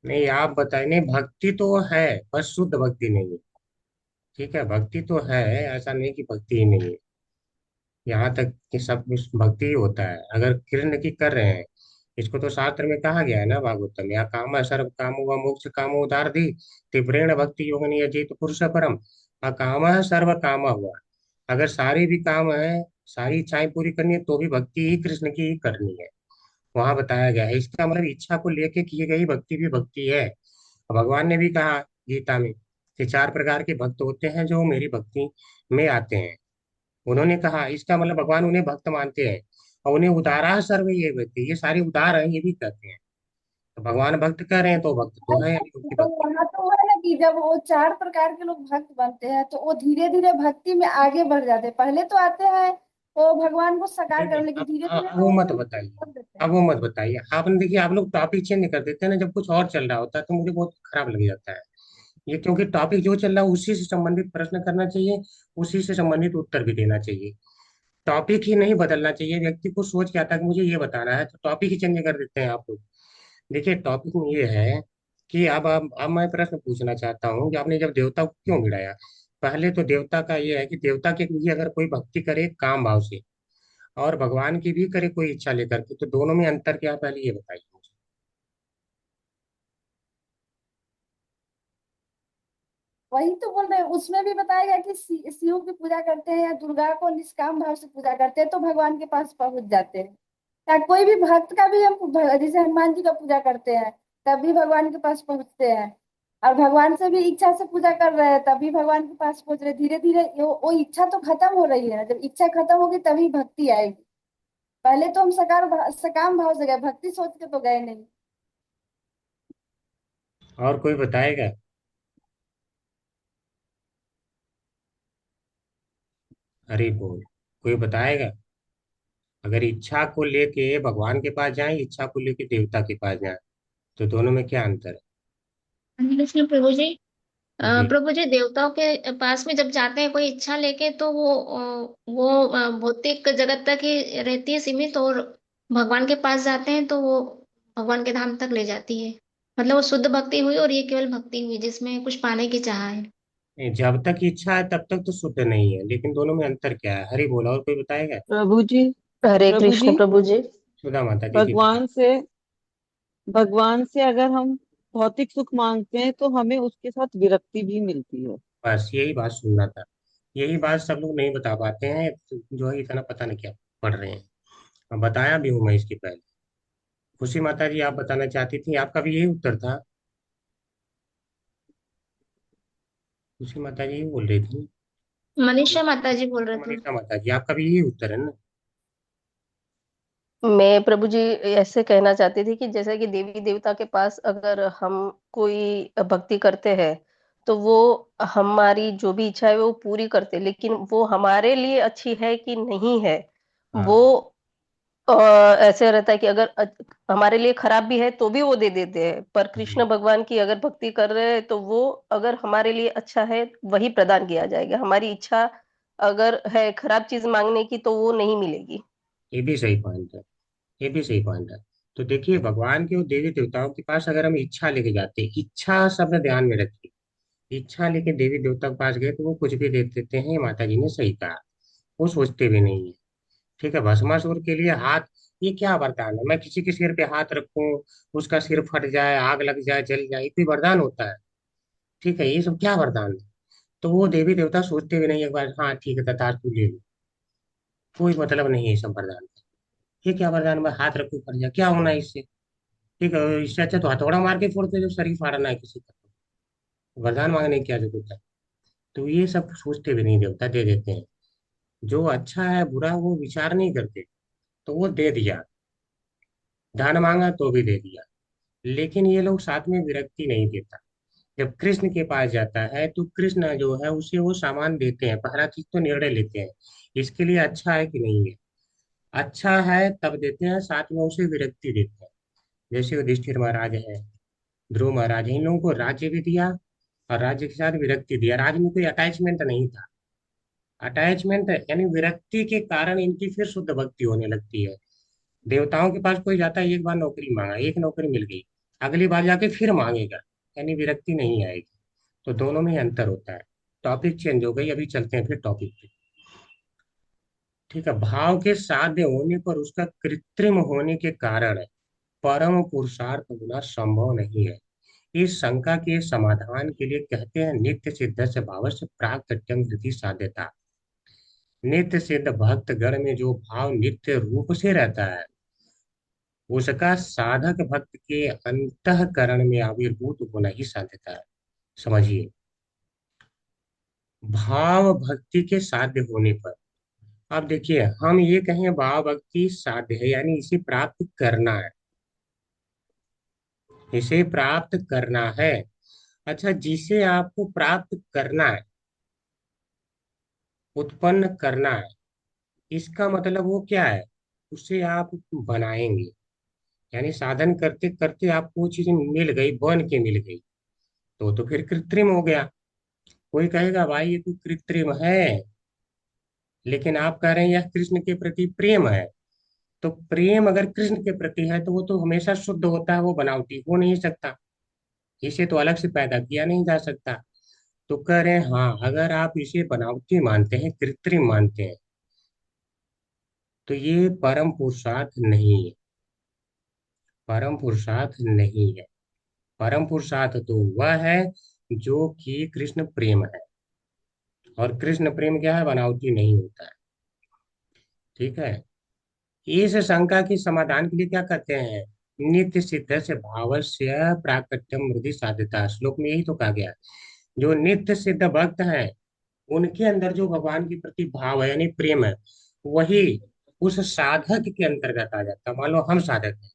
नहीं आप बताइए, नहीं भक्ति तो है, बस शुद्ध भक्ति नहीं है। ठीक है, भक्ति तो है, ऐसा नहीं कि भक्ति ही नहीं है। यहाँ तक कि सब कुछ भक्ति ही होता है अगर कृष्ण की कर रहे हैं। इसको तो शास्त्र में कहा गया है ना भागवतम, या काम सर्व काम व मोक्ष काम उदार दी तीव्रेण भक्ति योग नियजित पुरुष परम अकाम सर्व काम हुआ। अगर सारे भी काम है, सारी इच्छाएं पूरी करनी है तो भी भक्ति ही कृष्ण की ही करनी है, वहां बताया गया है। इसका मतलब इच्छा को लेके की गई भक्ति भी भक्ति है। भगवान ने भी कहा गीता में कि चार प्रकार के भक्त होते हैं जो मेरी भक्ति में आते हैं। उन्होंने कहा इसका मतलब भगवान उन्हें भक्त मानते हैं, और उन्हें उदारा सर्व ये व्यक्ति, ये सारे उदार हैं, ये भी कहते हैं। तो भगवान भक्त कह रहे हैं तो भक्त तो है, यानी उनकी तो भक्ति। वहां तो है ना कि जब वो चार प्रकार के लोग भक्त बनते हैं तो वो धीरे धीरे भक्ति में आगे बढ़ जाते हैं। पहले तो आते हैं तो भगवान को साकार नहीं नहीं, कर, लेकिन धीरे धीरे अब तो वो वो मत खुद बताइए, कर देते अब हैं। वो मत बताइए। आपने देखिए, आप लोग टॉपिक चेंज कर देते हैं ना, जब कुछ और चल रहा होता है तो मुझे बहुत खराब लग जाता है ये, क्योंकि टॉपिक जो चल रहा है उसी से संबंधित प्रश्न करना चाहिए, उसी से संबंधित उत्तर भी देना चाहिए। टॉपिक ही नहीं बदलना चाहिए। व्यक्ति को सोच के आता है कि मुझे ये बताना है तो टॉपिक ही चेंज कर देते हैं आप लोग। देखिए टॉपिक में ये है कि अब मैं प्रश्न पूछना चाहता हूँ कि आपने जब देवता को क्यों गिराया, पहले तो देवता का ये है कि देवता के भी अगर कोई भक्ति करे काम भाव से, और भगवान की भी करे कोई इच्छा लेकर के, तो दोनों में अंतर क्या है, पहले ये बताइए मुझे। वही तो बोल रहे हैं, उसमें भी बताएगा कि शिव की पूजा करते हैं या दुर्गा को निष्काम भाव से पूजा करते हैं तो भगवान के पास पहुंच जाते हैं। या कोई भी भक्त का भी हम जैसे हनुमान जी का पूजा करते हैं तब भी भगवान के पास पहुंचते हैं। और भगवान से भी इच्छा से पूजा कर रहे हैं तब भी भगवान के पास पहुंच रहे, धीरे धीरे वो इच्छा तो खत्म हो रही है ना, जब इच्छा खत्म होगी तभी भक्ति आएगी। पहले तो हम सकाम भाव से गए, भक्ति सोच के तो गए नहीं। और कोई बताएगा? अरे बोल, कोई बताएगा? अगर इच्छा को लेके भगवान के पास जाए, इच्छा को लेके देवता के पास जाए, तो दोनों में क्या अंतर हरे कृष्ण प्रभु जी। है जी? प्रभु जी, देवताओं के पास में जब जाते हैं कोई इच्छा लेके तो वो भौतिक जगत तक ही रहती है सीमित, और भगवान के पास जाते हैं तो वो भगवान के धाम तक ले जाती है। मतलब वो शुद्ध भक्ति हुई और ये केवल भक्ति हुई जिसमें कुछ पाने की चाह है। नहीं, जब तक इच्छा है तब तक तो शुद्ध नहीं है, लेकिन दोनों में अंतर क्या है? हरि बोला, और कोई बताएगा? प्रभु जी। हरे प्रभु कृष्ण जी, प्रभु जी। सुधा माता जी, जी बताइए। भगवान से भगवान से अगर हम भौतिक सुख मांगते हैं तो हमें उसके साथ विरक्ति भी मिलती है। बस यही बात सुनना था। यही बात सब लोग नहीं बता पाते हैं, जो है इतना पता नहीं क्या पढ़ रहे हैं। अब बताया भी हूँ मैं इसके पहले। खुशी माता जी, आप बताना चाहती थी, आपका भी यही उत्तर था? खुशी माता जी यही बोल रही थी। मनीषा माता जी बोल रहे थे। मनीषा माता जी, आपका भी यही उत्तर है ना? मैं प्रभु जी ऐसे कहना चाहती थी कि जैसे कि देवी देवता के पास अगर हम कोई भक्ति करते हैं तो वो हमारी जो भी इच्छा है वो पूरी करते, लेकिन वो हमारे लिए अच्छी है कि नहीं है वो हाँ, अ, ऐसे रहता है कि अगर हमारे लिए खराब भी है तो भी वो दे देते हैं। पर जी। कृष्ण भगवान की अगर भक्ति कर रहे हैं तो वो अगर हमारे लिए अच्छा है वही प्रदान किया जाएगा। हमारी इच्छा अगर है खराब चीज मांगने की तो वो नहीं मिलेगी। ये भी सही पॉइंट है। ये भी सही पॉइंट है। तो देखिए, भगवान के और देवी देवताओं के पास अगर हम इच्छा लेके जाते हैं, इच्छा शब्द ध्यान में रखिए। इच्छा लेके देवी देवता के पास गए तो वो कुछ भी दे देते हैं, माता जी ने सही कहा। वो सोचते भी नहीं है। ठीक है, भस्मासुर के लिए हाथ, ये क्या वरदान है? मैं किसी के सिर पे हाथ रखूं, उसका सिर फट जाए, आग लग जाए, जल जाए, ये कोई वरदान होता है? ठीक है, ये सब क्या वरदान है? तो वो देवी देवता सोचते भी नहीं एक बार, हाँ ठीक है तथास्तु, तू ले लो। कोई मतलब नहीं है ये सब वरदान का। ये क्या वरदान, मैं हाथ रखूं फट जाए, क्या होना है इससे? ठीक है, इससे अच्छा तो हथौड़ा मार के फोड़ते जो शरीर फाड़ना है किसी का। वरदान मांगने की क्या जरूरत है? तो ये सब सोचते भी नहीं, देवता दे देते हैं। जो अच्छा है बुरा वो विचार नहीं करते, तो वो दे दिया। दान मांगा तो भी दे दिया। लेकिन ये लोग साथ में विरक्ति नहीं देता। जब कृष्ण के पास जाता है तो कृष्ण जो है उसे वो सामान देते हैं, पहला चीज तो निर्णय लेते हैं इसके लिए अच्छा है कि नहीं है। अच्छा है तब देते हैं, साथ में उसे विरक्ति देते हैं। जैसे युधिष्ठिर महाराज है, ध्रुव महाराज है, इन लोगों को राज्य भी दिया और राज्य के साथ विरक्ति दिया। राज्य में कोई अटैचमेंट नहीं था। अटैचमेंट यानी विरक्ति के कारण इनकी फिर शुद्ध भक्ति होने लगती है। देवताओं के पास कोई जाता है, एक बार नौकरी मांगा, एक नौकरी मिल गई, अगली बार जाके फिर मांगेगा, यानी विरक्ति नहीं आएगी। तो दोनों में अंतर होता है। टॉपिक चेंज हो गई, अभी चलते हैं फिर टॉपिक पे। ठीक है, भाव के साध्य होने पर उसका कृत्रिम होने के कारण परम पुरुषार्थ होना संभव नहीं है। इस शंका के समाधान के लिए कहते हैं, नित्य सिद्ध से भाव से प्राप्त हृदय साध्यता। नित्य सिद्ध भक्त गण में जो भाव नित्य रूप से रहता है, उसका साधक भक्त के अंतःकरण में आविर्भूत होना ही साध्यता है। समझिए, भाव भक्ति के साध्य होने पर, अब देखिए हम ये कहें भाव भक्ति साध्य है यानी इसे प्राप्त करना है, इसे प्राप्त करना है। अच्छा, जिसे आपको प्राप्त करना है, उत्पन्न करना है, इसका मतलब वो क्या है? उसे आप बनाएंगे, यानी साधन करते करते आपको वो चीज मिल गई, बन के मिल गई, तो फिर कृत्रिम हो गया। कोई कहेगा भाई ये तो कृत्रिम है, लेकिन आप कह रहे हैं यह कृष्ण के प्रति प्रेम है। तो प्रेम अगर कृष्ण के प्रति है तो वो तो हमेशा शुद्ध होता है, वो बनावटी हो नहीं सकता। इसे तो अलग से पैदा किया नहीं जा सकता। तो कह रहे हैं हाँ, अगर आप इसे बनावटी मानते हैं, कृत्रिम मानते हैं, तो ये परम पुरुषार्थ नहीं है। परम पुरुषार्थ नहीं है। परम पुरुषार्थ तो वह है जो कि कृष्ण प्रेम है। और कृष्ण प्रेम क्या है? बनावटी नहीं होता है। ठीक है। इस शंका की समाधान के लिए क्या कहते हैं? नित्य सिद्ध से भावस्य प्राकट्यम मृदि साध्यता, श्लोक में यही तो कहा गया है। जो नित्य सिद्ध भक्त हैं, उनके अंदर जो भगवान के प्रति भाव है यानी प्रेम है, वही उस साधक के अंतर्गत आ जाता है। मान लो हम साधक हैं,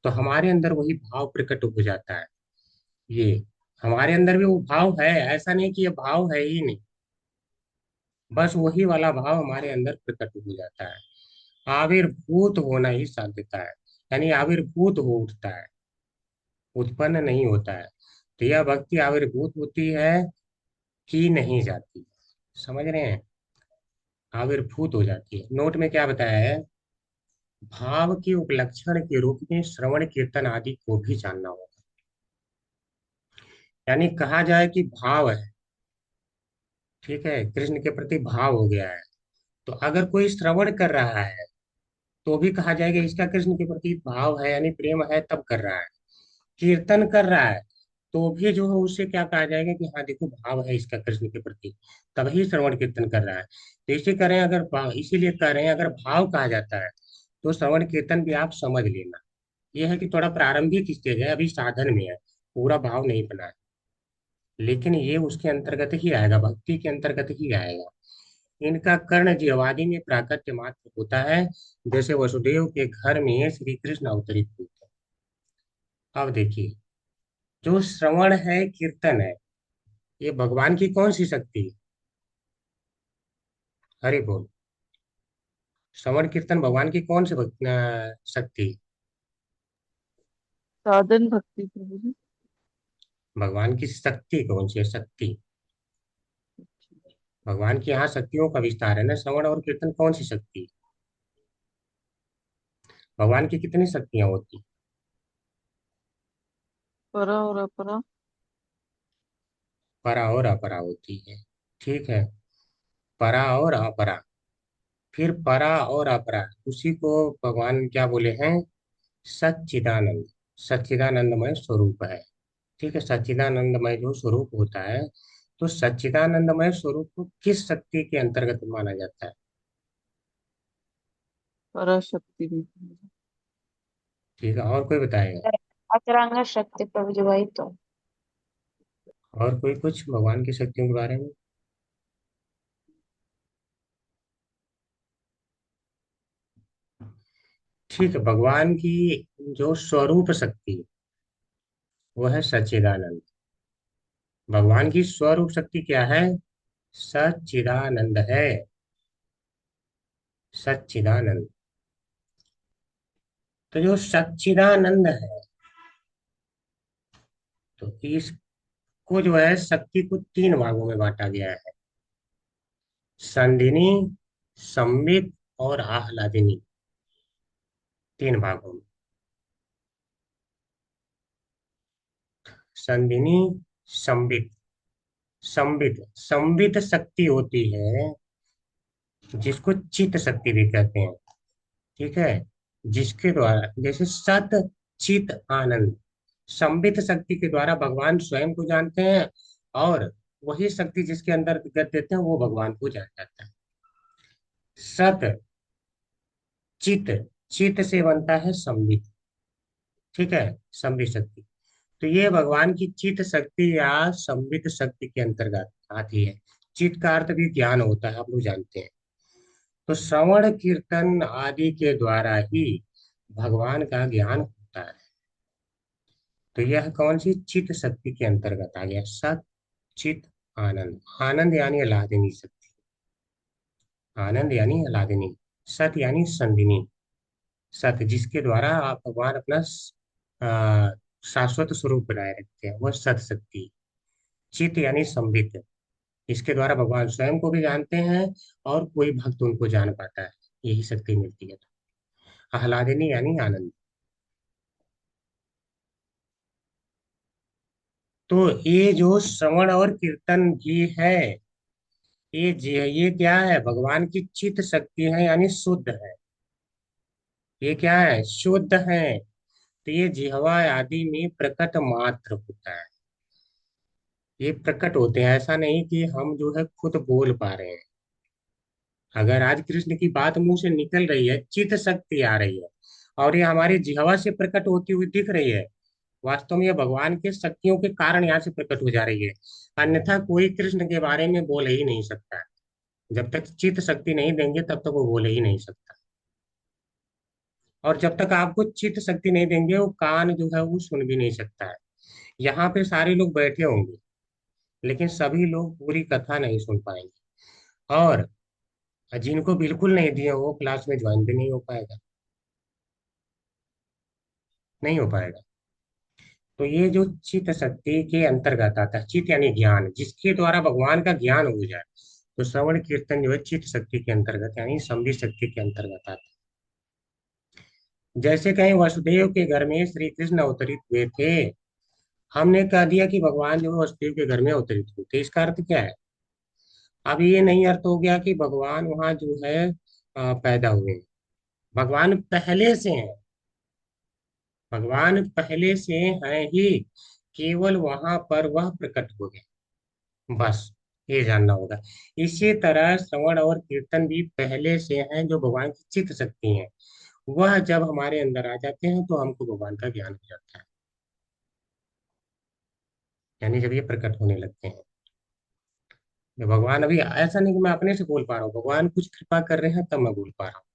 तो हमारे अंदर वही भाव प्रकट हो जाता है। ये हमारे अंदर भी वो भाव है, ऐसा नहीं कि ये भाव है ही नहीं, बस वही वाला भाव हमारे अंदर प्रकट हो जाता है। आविर्भूत होना ही साध्यता है, यानी आविर्भूत हो उठता है, उत्पन्न नहीं होता है। तो यह भक्ति आविर्भूत होती है कि नहीं जाती? समझ रहे हैं? आविर्भूत हो जाती है। नोट में क्या बताया है? भाव के उपलक्षण के रूप में श्रवण कीर्तन आदि को भी जानना होगा। यानी कहा जाए कि भाव है, ठीक है, कृष्ण के प्रति भाव हो गया है, तो अगर कोई श्रवण कर रहा है तो भी कहा जाएगा इसका कृष्ण के प्रति भाव है यानी प्रेम है, तब कर रहा है। कीर्तन कर रहा है तो भी जो है उससे क्या कहा जाएगा कि हाँ देखो भाव है इसका कृष्ण के प्रति, तभी श्रवण कीर्तन कर रहा है। तो इसे कह रहे हैं, अगर इसीलिए कह रहे हैं अगर भाव कहा जाता है तो श्रवण कीर्तन भी आप समझ लेना। यह है कि थोड़ा प्रारंभिक स्टेज है, अभी साधन में है, पूरा भाव नहीं बना है, लेकिन ये उसके अंतर्गत ही आएगा, भक्ति के अंतर्गत ही आएगा। इनका कर्ण जीवादि में प्राकट्य मात्र होता है, जैसे वसुदेव के घर में श्री कृष्ण अवतरित हुए थे। अब देखिए, जो श्रवण है, कीर्तन है, ये भगवान की कौन सी शक्ति है? हरि बोल। श्रवण कीर्तन भगवान की कौन सी शक्ति है? साधन भक्ति प्रभु जी। भगवान की शक्ति कौन सी है? शक्ति भगवान की यहाँ शक्तियों का विस्तार है ना। श्रवण और कीर्तन कौन सी शक्ति है? भगवान की कितनी शक्तियां होती? परा और अपरा। परा और अपरा होती है। ठीक है। परा और अपरा। फिर परा और अपरा, उसी को भगवान क्या बोले हैं? सच्चिदानंद। सच्चिदानंदमय स्वरूप है। ठीक है। सच्चिदानंदमय जो स्वरूप होता है, तो सच्चिदानंदमय स्वरूप को किस शक्ति के अंतर्गत माना जाता है? पराशक्ति में प्रभु जी। ठीक है, और कोई बताएगा? अतरंगा शक्ति प्रभु जी, वही तो। और कोई कुछ भगवान की शक्तियों के बारे में? ठीक है। भगवान की जो स्वरूप शक्ति, वो है सच्चिदानंद। भगवान की स्वरूप शक्ति क्या है? सच्चिदानंद है। सच्चिदानंद। तो जो सच्चिदानंद है, तो इसको जो है शक्ति को तीन भागों में बांटा गया है। संधिनी, संवित और आह्लादिनी, तीन भागों में। संधिनी, संवित। संवित संवित शक्ति होती है, जिसको चित्त शक्ति भी कहते हैं। ठीक है। जिसके द्वारा, जैसे सत चित आनंद, संवित शक्ति के द्वारा भगवान स्वयं को जानते हैं, और वही शक्ति जिसके अंदर गत देते हैं वो भगवान को जान जाता है। सत चित, चित से बनता है संवित। ठीक है। संवित शक्ति, तो ये भगवान की चित शक्ति या संवित शक्ति के अंतर्गत आती है। चित का अर्थ भी ज्ञान होता है, आप लोग जानते हैं। तो श्रवण कीर्तन आदि के द्वारा ही भगवान का ज्ञान होता है। तो यह कौन सी चित शक्ति के अंतर्गत आ गया? सत चित आनंद। आनंद यानी अलादिनी शक्ति, आनंद यानी अलादिनी। सत यानी संदिनी। सत जिसके द्वारा आप भगवान अपना शाश्वत स्वरूप बनाए रखते हैं, वह सत शक्ति। चित यानी संबित, इसके द्वारा भगवान स्वयं को भी जानते हैं और कोई भक्त उनको जान पाता है, यही शक्ति मिलती है। आह्लादिनी यानी आनंद। तो ये जो श्रवण और कीर्तन भी है, ये क्या है, भगवान की चित्त शक्ति है, यानी शुद्ध है। ये क्या है, शुद्ध है। तो ये जिह्वा आदि में प्रकट मात्र होता है। ये प्रकट होते हैं, ऐसा नहीं कि हम जो है खुद बोल पा रहे हैं। अगर आज कृष्ण की बात मुंह से निकल रही है, चित्त शक्ति आ रही है, और ये हमारी जिह्वा से प्रकट होती हुई दिख रही है, वास्तव में ये भगवान के शक्तियों के कारण यहाँ से प्रकट हो जा रही है। अन्यथा कोई कृष्ण के बारे में बोल ही नहीं सकता है। जब तक चित्त शक्ति नहीं देंगे तब तक वो बोल ही नहीं सकता। और जब तक आपको चित्त शक्ति नहीं देंगे, वो कान जो है वो सुन भी नहीं सकता है। यहाँ पे सारे लोग बैठे होंगे, लेकिन सभी लोग पूरी कथा नहीं सुन पाएंगे। और जिनको बिल्कुल नहीं दिए वो क्लास में ज्वाइन भी नहीं हो पाएगा, नहीं हो पाएगा। तो ये जो चित्त शक्ति के अंतर्गत आता है, चित्त यानी ज्ञान, जिसके द्वारा भगवान का ज्ञान हो जाए, तो श्रवण कीर्तन जो है चित्त शक्ति के अंतर्गत यानी संबित शक्ति के अंतर्गत आता है। जैसे कहीं वसुदेव के घर में श्री कृष्ण अवतरित हुए थे, हमने कह दिया कि भगवान जो है वसुदेव के घर में अवतरित हुए थे, इसका अर्थ क्या है? अब ये नहीं अर्थ हो गया कि भगवान वहां जो है पैदा हुए। भगवान पहले से हैं, भगवान पहले से हैं ही, केवल वहां पर वह प्रकट हो गए, बस ये जानना होगा। इसी तरह श्रवण और कीर्तन भी पहले से हैं, जो भगवान की चित्त शक्ति है, वह जब हमारे अंदर आ जाते हैं तो हमको भगवान का ज्ञान हो जाता है, यानी जब ये प्रकट होने लगते हैं। तो भगवान अभी ऐसा नहीं कि मैं अपने से बोल पा रहा हूँ, भगवान कुछ कृपा कर रहे हैं तब मैं बोल पा रहा हूँ।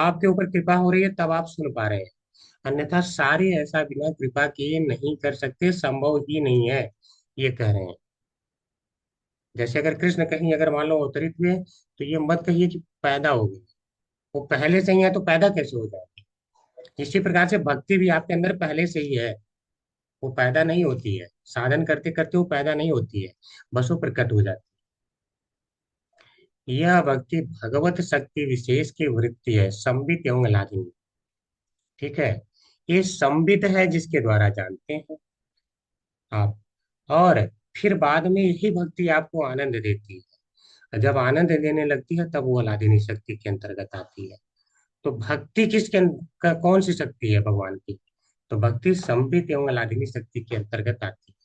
आपके ऊपर कृपा हो रही है तब आप सुन पा रहे हैं, अन्यथा सारे ऐसा बिना कृपा किए नहीं कर सकते, संभव ही नहीं है, ये कह रहे हैं। जैसे अगर कृष्ण कहीं अगर मान लो अवतरित हुए, तो ये मत कहिए कि पैदा हो गई। वो पहले से ही है तो पैदा कैसे हो जाएगी? इसी प्रकार से भक्ति भी आपके अंदर पहले से ही है, वो पैदा नहीं होती है, साधन करते करते वो पैदा नहीं होती है, बस वो प्रकट हो जाती है। यह भक्ति भगवत शक्ति विशेष की वृत्ति है, संबित एवं अलादिनी। ठीक है, ये संबित है जिसके द्वारा जानते हैं आप, और फिर बाद में यही भक्ति आपको आनंद देती है। जब आनंद देने लगती है तब वो अलादिनी शक्ति के अंतर्गत आती है। तो भक्ति कौन सी शक्ति है भगवान की? तो भक्ति संबित एवं अलादिनी शक्ति के अंतर्गत आती है।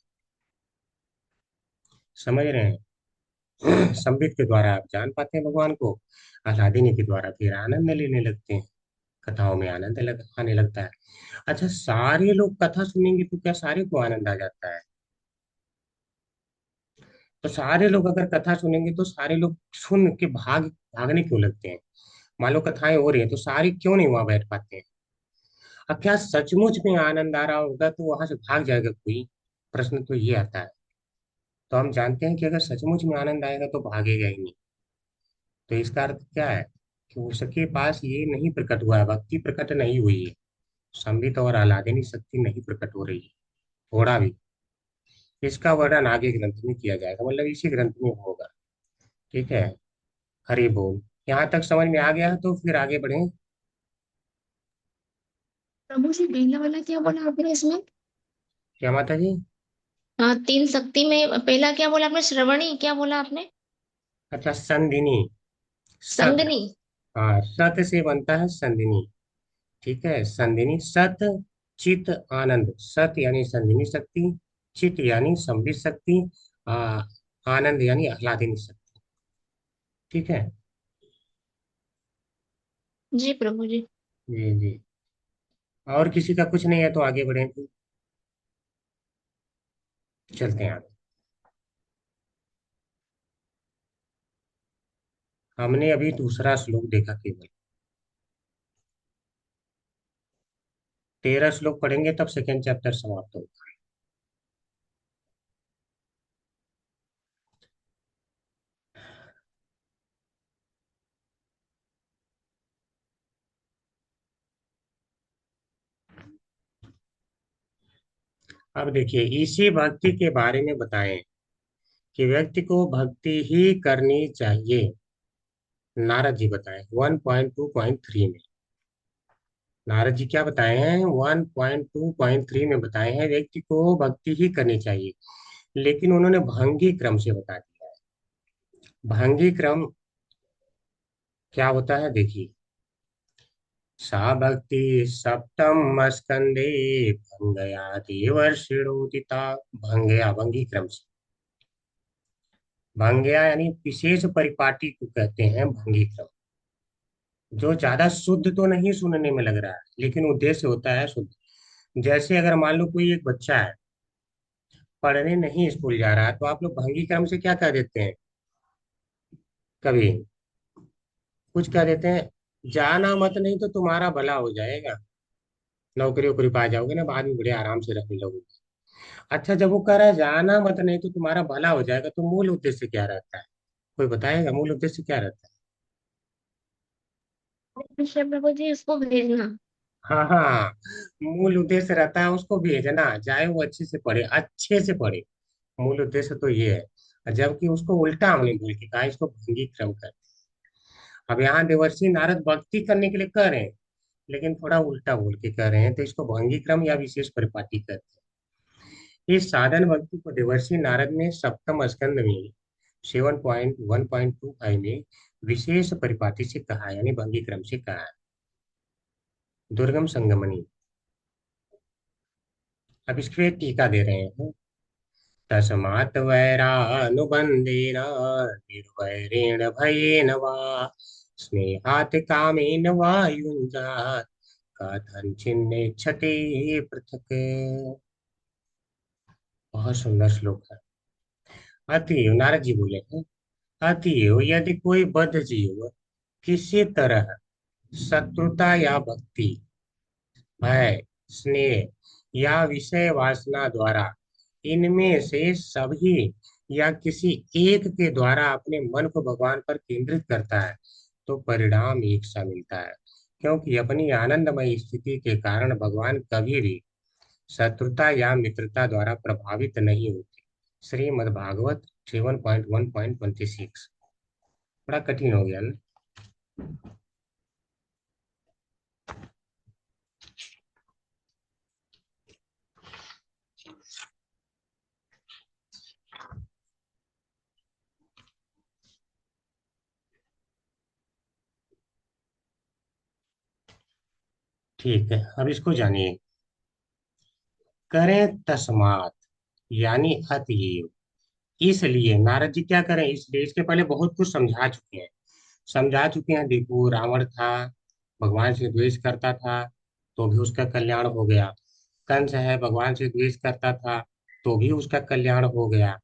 समझ रहे हैं? संबित के द्वारा आप जान पाते हैं भगवान को, आह्लादिनी के द्वारा फिर आनंद लेने लगते हैं, कथाओं में आने लगता है। अच्छा, सारे लोग कथा सुनेंगे तो क्या सारे को आनंद आ जाता है? तो सारे लोग अगर कथा सुनेंगे तो सारे लोग सुन के भागने क्यों लगते हैं? मान लो कथाएं हो रही है तो सारे क्यों नहीं वहां बैठ पाते हैं? अब क्या सचमुच में आनंद आ रहा होगा तो वहां से भाग जाएगा कोई? प्रश्न तो ये आता है। तो हम जानते हैं कि अगर सचमुच में आनंद आएगा तो भागेगा ही नहीं। तो इसका अर्थ क्या है कि उसके पास ये नहीं प्रकट हुआ है, भक्ति प्रकट नहीं हुई है, संबित और आह्लादिनी शक्ति नहीं प्रकट हो रही है थोड़ा भी। इसका वर्णन आगे ग्रंथ में किया जाएगा, मतलब इसी ग्रंथ में होगा। ठीक है, हरि बोल। यहाँ तक समझ में आ गया है तो फिर आगे बढ़े। प्रभु जी पहला वाला क्या बोला आपने इसमें? क्या माता जी? हाँ, तीन शक्ति में पहला क्या बोला आपने? श्रवणी क्या बोला आपने? अच्छा, संधिनी। सत। संगनी। हाँ, सत से बनता है संधिनी। ठीक है, संधिनी सत, चित, आनंद। सत यानी संधिनी शक्ति, चित यानी संबित शक्ति, आ, आनंद यानी आह्लादिनी शक्ति। ठीक है। जी प्रभु जी। जी जी। और किसी का कुछ नहीं है तो आगे बढ़े, चलते हैं आगे। हमने अभी दूसरा श्लोक देखा केवल, 13 श्लोक पढ़ेंगे तब सेकेंड चैप्टर समाप्त होगा। अब देखिए, इसी भक्ति के बारे में बताएं कि व्यक्ति को भक्ति ही करनी चाहिए। नारद जी बताएं 1.2.3 में। नारद जी क्या बताए हैं, 1.2.3 में बताए हैं व्यक्ति को भक्ति ही करनी चाहिए, लेकिन उन्होंने भंगी क्रम से बता दिया है। भंगी क्रम क्या होता है देखिए, सा भक्ति सप्तम स्कंदे भंगया देवर्षिणोदिता। भंगया भंगी क्रम से, भंगया यानी विशेष परिपाटी को कहते हैं भंगी क्रम। जो ज्यादा शुद्ध तो नहीं सुनने में लग रहा है, लेकिन उद्देश्य होता है शुद्ध। जैसे अगर मान लो कोई एक बच्चा है, पढ़ने नहीं स्कूल जा रहा है, तो आप लोग भंगी क्रम से क्या कह देते हैं, कभी कुछ कह देते हैं, जाना मत नहीं तो तुम्हारा भला हो जाएगा, नौकरी वोकरी पा जाओगे ना, बाद में बड़े आराम से रहने लगोगे। अच्छा, जब वो कह रहा है जाना मत नहीं तो तुम्हारा भला हो जाएगा, तो मूल उद्देश्य क्या रहता है, कोई बताएगा मूल उद्देश्य क्या रहता है? विषय प्रभु जी उसको भेजना। हाँ हाँ, मूल उद्देश्य रहता है उसको भेजना, चाहे वो अच्छे से पढ़े, अच्छे से पढ़े। मूल उद्देश्य तो ये है। और जबकि उसको उल्टा हमने बोल के कहा, इसको भंगी क्रम कर। अब यहाँ देवर्षि नारद भक्ति करने के लिए कह रहे हैं, लेकिन थोड़ा उल्टा बोल के कह रहे हैं, तो इसको भंगी क्रम या विशेष परिपाटी कहते हैं। इस साधन भक्ति को देवर्षि नारद ने सप्तम स्कंद में 7.1.25 में विशेष परिपाटी से कहा, यानी भंगी क्रम से कहा है। दुर्गम संगमनी। अब इसके लिए टीका दे रहे हैं, तस्मात् वैरानुबन्धेन निर्वैरेण भयेन वा स्नेहात् कामेन वा युञ्जात् कथञ्चिन्नेच्छते पृथक्। बहुत सुंदर श्लोक है। अतएव नारद जी बोले हैं, अतएव यदि कोई बद्ध जीव किसी तरह शत्रुता या भक्ति, भय, स्नेह या विषय वासना द्वारा, इनमें से सभी या किसी एक के द्वारा अपने मन को भगवान पर केंद्रित करता है, तो परिणाम एक सा मिलता है, क्योंकि अपनी आनंदमय स्थिति के कारण भगवान कभी भी शत्रुता या मित्रता द्वारा प्रभावित नहीं होते। श्रीमद् भागवत 7.1.26। बड़ा कठिन हो गया ना। ठीक है, अब इसको जानिए। करें तस्मात यानी अतएव, इसलिए नारद जी क्या करें, इसलिए इसके पहले बहुत कुछ समझा चुके हैं। समझा चुके हैं, देखो रावण था, भगवान से द्वेष करता था, तो भी उसका कल्याण हो गया। कंस है, भगवान से द्वेष करता था, तो भी उसका कल्याण हो गया।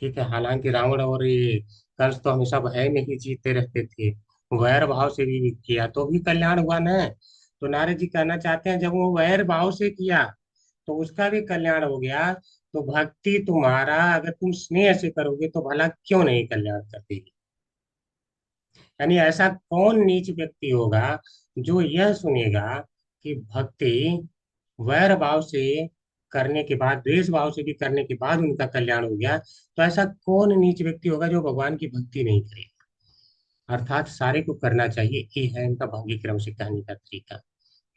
ठीक है, हालांकि रावण और ये कंस तो हमेशा भय में ही जीते रहते थे, वैर भाव से भी किया तो भी कल्याण हुआ ना। तो नारद जी कहना चाहते हैं, जब वो वैर भाव से किया तो उसका भी कल्याण हो गया, तो भक्ति तुम्हारा अगर तुम स्नेह से करोगे तो भला क्यों नहीं कल्याण करती। यानी ऐसा कौन नीच व्यक्ति होगा जो यह सुनेगा कि भक्ति वैर भाव से करने के बाद, द्वेष भाव से भी करने के बाद उनका कल्याण हो गया, तो ऐसा कौन नीच व्यक्ति होगा जो भगवान की भक्ति नहीं करेगा। अर्थात सारे को करना चाहिए, ये है इनका भंगी क्रम से कहने का तरीका। कह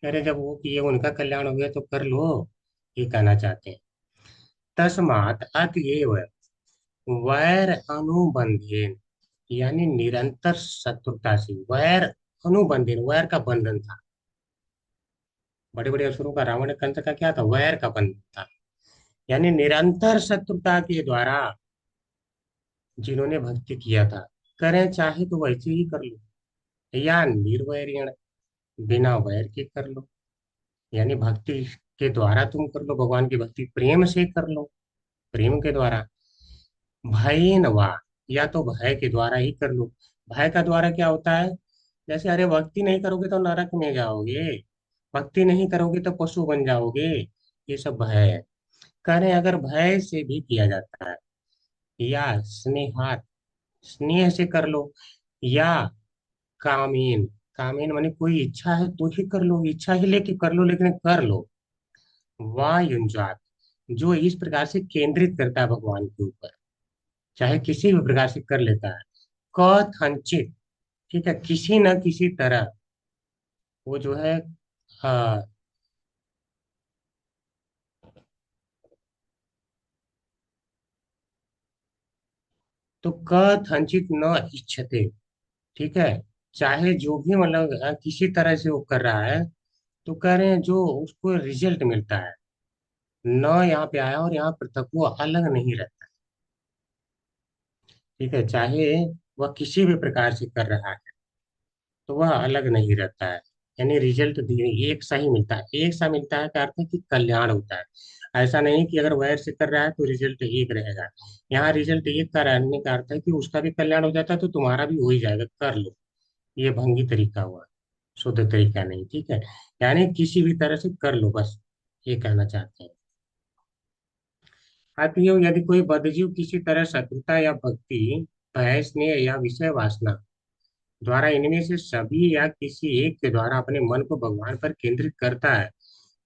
रहे जब वो किए उनका कल्याण हो गया तो कर लो, ये कहना चाहते हैं। तस्मात् अतएव वैर अनुबंधेन, यानी निरंतर शत्रुता से, वैर अनुबंधेन, वैर का बंधन था। बड़े बड़े असुरों का, रावण कंस का क्या था, वैर का बंधन था। यानी निरंतर शत्रुता के द्वारा जिन्होंने भक्ति किया था, करें चाहे तो वैसे ही कर लो, या निर्वैरिण, बिना वैर के कर लो। यानी भक्ति के द्वारा तुम कर लो, भगवान की भक्ति प्रेम से कर लो, प्रेम के द्वारा। भय नवा, या तो भय के द्वारा ही कर लो। भय का द्वारा क्या होता है, जैसे अरे भक्ति नहीं करोगे तो नरक में जाओगे, भक्ति नहीं करोगे तो पशु बन जाओगे, ये सब भय है। कह रहे हैं अगर भय से भी किया जाता है, या स्नेहात, स्नेह से कर लो, या कामीन, कामीन माने कोई इच्छा है तो ही कर लो, इच्छा ही लेके कर लो, लेकिन कर लो। वायुंजात, जो इस प्रकार से केंद्रित करता है भगवान के ऊपर, चाहे किसी भी प्रकार से कर लेता है। कथंचित, ठीक है, किसी न किसी तरह वो जो है हाँ, तो कथंचित न इच्छते, ठीक है। चाहे जो भी मतलब किसी तरह से वो कर रहा है, तो कह रहे हैं जो उसको रिजल्ट मिलता है, न यहाँ पे आया और यहाँ पर तक वो अलग नहीं रहता, ठीक है। चाहे वह किसी भी प्रकार से कर रहा है, तो वह अलग नहीं रहता है। यानी रिजल्ट एक सा ही मिलता है। एक सा मिलता है का अर्थ है कि कल्याण होता है। ऐसा नहीं कि अगर वैर से कर रहा है तो रिजल्ट एक रहेगा। यहाँ रिजल्ट एक का रहने का अर्थ है कि उसका भी कल्याण हो जाता है, तो तुम्हारा भी हो ही जाएगा, कर लो। ये भंगी तरीका हुआ, शुद्ध तरीका नहीं, ठीक है। यानी किसी भी तरह से कर लो, बस ये कहना चाहते हैं। अतएव यदि कोई बद्धजीव किसी तरह शत्रुता या भक्ति, भय, स्नेह या विषय वासना द्वारा इनमें से सभी या किसी एक के द्वारा अपने मन को भगवान पर केंद्रित करता है,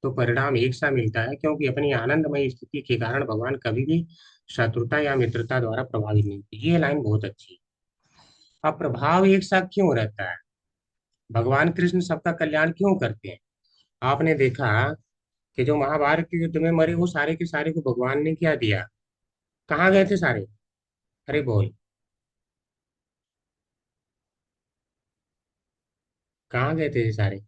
तो परिणाम एक सा मिलता है, क्योंकि अपनी आनंदमय स्थिति के कारण भगवान कभी भी शत्रुता या मित्रता द्वारा प्रभावित नहीं होते। ये लाइन बहुत अच्छी है। अब प्रभाव एक सा क्यों रहता है? भगवान कृष्ण सबका कल्याण क्यों करते हैं? आपने देखा कि जो महाभारत के युद्ध में मरे वो सारे के सारे को भगवान ने क्या दिया? कहाँ गए थे सारे? अरे बोल, कहाँ गए थे ये सारे?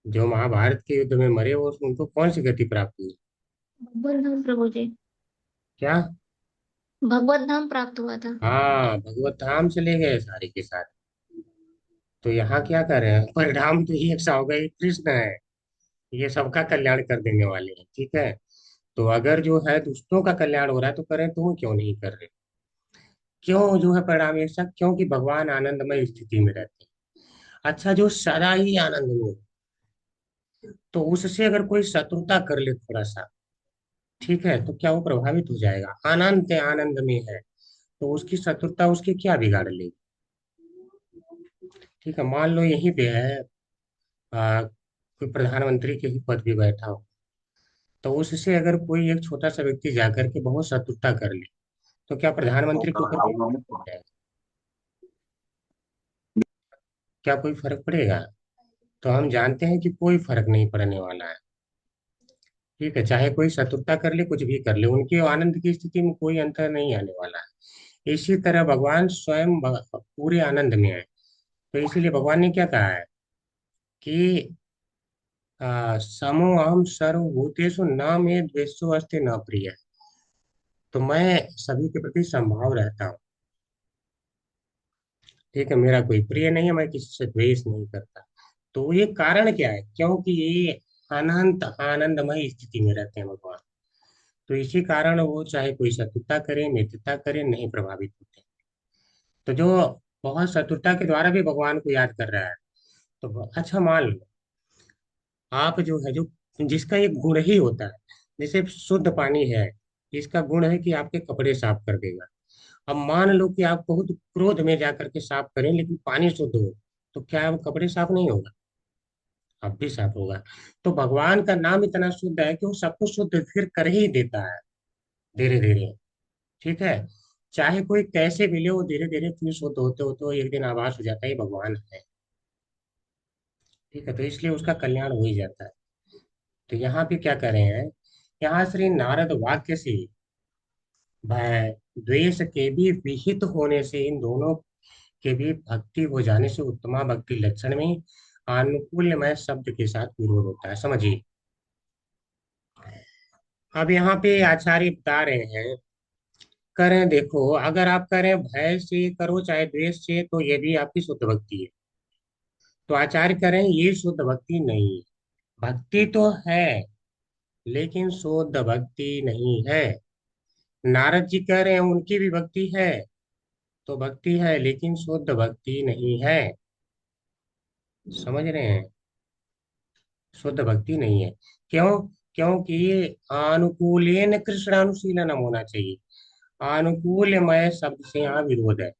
जो महाभारत के युद्ध में मरे वो उनको कौन सी गति प्राप्त हुई? भगवत धाम प्रभु जी। क्या? भगवत धाम प्राप्त हुआ था। हाँ, भगवत धाम चले गए सारे के सारे। तो यहाँ क्या कर रहे हैं? परिणाम तो ये सा होगा, ये कृष्ण है, ये सबका कल्याण कर देने वाले हैं, ठीक है। तो अगर जो है दुष्टों का कल्याण हो रहा है तो करें, तुम क्यों नहीं कर रहे? क्यों जो है परिणाम ये सब? क्योंकि भगवान आनंदमय स्थिति में रहते हैं। अच्छा, जो सदा ही आनंद में हो, तो उससे अगर कोई शत्रुता कर ले थोड़ा सा, ठीक है, तो क्या वो प्रभावित हो जाएगा? अनंत आनंद में है, तो उसकी शत्रुता उसकी क्या बिगाड़ लेगी? ठीक है, मान लो यहीं पे है कोई प्रधानमंत्री के ही पद पे बैठा हो, तो उससे अगर कोई एक छोटा सा व्यक्ति जाकर के बहुत शत्रुता कर ले, तो क्या प्रधानमंत्री के ऊपर कोई फर्क पड़ेगा? क्या कोई फर्क पड़ेगा? तो हम जानते हैं कि कोई फर्क नहीं पड़ने वाला है, ठीक है। चाहे कोई शत्रुता कर ले, कुछ भी कर ले, उनके आनंद की स्थिति में कोई अंतर नहीं आने वाला है। इसी तरह भगवान स्वयं पूरे आनंद में है। तो इसीलिए भगवान ने क्या कहा है कि समो अहम सर्वभूतेषु न मे द्वेषो अस्ति न प्रिय। तो मैं सभी के प्रति समभाव रहता हूँ, ठीक है। मेरा कोई प्रिय नहीं है, मैं किसी से द्वेष नहीं करता। तो ये कारण क्या है? क्योंकि ये अनंत आनंदमय स्थिति में रहते हैं भगवान। तो इसी कारण वो चाहे कोई शत्रुता करे मित्रता करे, नहीं प्रभावित होते। तो जो बहुत शत्रुता के द्वारा भी भगवान को याद कर रहा है, तो अच्छा मान लो आप जो है, जो जिसका एक गुण ही होता है, जैसे शुद्ध पानी है, इसका गुण है कि आपके कपड़े साफ कर देगा। अब मान लो कि आप बहुत क्रोध में जाकर के साफ करें, लेकिन पानी शुद्ध हो, तो क्या अब कपड़े साफ नहीं होगा? अब भी साफ होगा। तो भगवान का नाम इतना शुद्ध है कि वो सबको शुद्ध फिर कर ही देता है, धीरे धीरे, ठीक है। चाहे कोई कैसे भी ले, वो धीरे धीरे फिर शुद्ध होते होते वो एक दिन आभास हो जाता है ये भगवान है, ठीक है। तो इसलिए उसका कल्याण हो ही जाता है। तो यहाँ पे क्या कर रहे हैं? यहाँ श्री नारद वाक्य से भय द्वेष के भी विहित होने से इन दोनों के भी भक्ति हो जाने से उत्तमा भक्ति लक्षण में अनुकूल्यमय शब्द के साथ विरोध होता है, समझिए। अब यहाँ पे आचार्य बता रहे हैं, करें देखो, अगर आप करें भय से करो चाहे द्वेष से, तो ये भी आपकी शुद्ध भक्ति है। तो आचार्य करें ये शुद्ध भक्ति नहीं है। भक्ति तो है, लेकिन शुद्ध भक्ति नहीं है। नारद जी कह रहे हैं उनकी भी भक्ति है, तो भक्ति है लेकिन शुद्ध भक्ति नहीं है, समझ रहे हैं? शुद्ध भक्ति नहीं है। क्यों? क्योंकि अनुकूलेन कृष्णानुशीलनम होना चाहिए। अनुकूलमय शब्द से यहाँ विरोध है।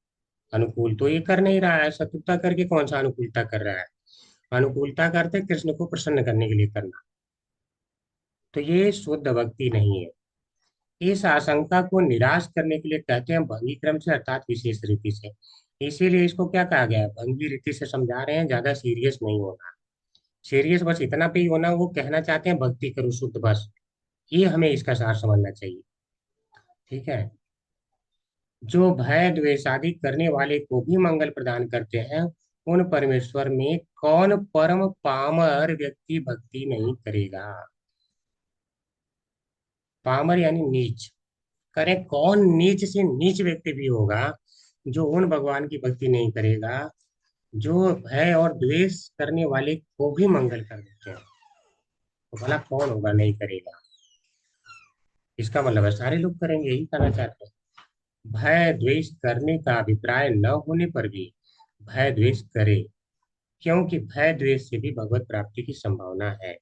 अनुकूल तो ये कर नहीं रहा है, शत्रुता करके कौन सा अनुकूलता कर रहा है? अनुकूलता करते कृष्ण को प्रसन्न करने के लिए करना, तो ये शुद्ध भक्ति नहीं है। इस आशंका को निराश करने के लिए कहते हैं भंगी क्रम से, अर्थात विशेष रीति से। इसीलिए इसको क्या कहा गया है, भंगी रीति से समझा रहे हैं, ज्यादा सीरियस नहीं होना। सीरियस बस इतना पे ही होना, वो कहना चाहते हैं भक्ति करो शुद्ध, बस ये हमें इसका सार समझना चाहिए। ठीक है। जो भय द्वेष आदि करने वाले को भी मंगल प्रदान करते हैं, उन परमेश्वर में कौन परम पामर व्यक्ति भक्ति नहीं करेगा। पामर यानी नीच। करें, कौन नीच से नीच व्यक्ति भी होगा जो उन भगवान की भक्ति नहीं करेगा, जो भय और द्वेष करने वाले को भी मंगल कर देते हैं। तो भला कौन होगा नहीं करेगा। इसका मतलब है सारे लोग करेंगे, यही कहना चाहते हैं। भय द्वेष करने का अभिप्राय न होने पर भी भय द्वेष करे, क्योंकि भय द्वेष से भी भगवत प्राप्ति की संभावना है।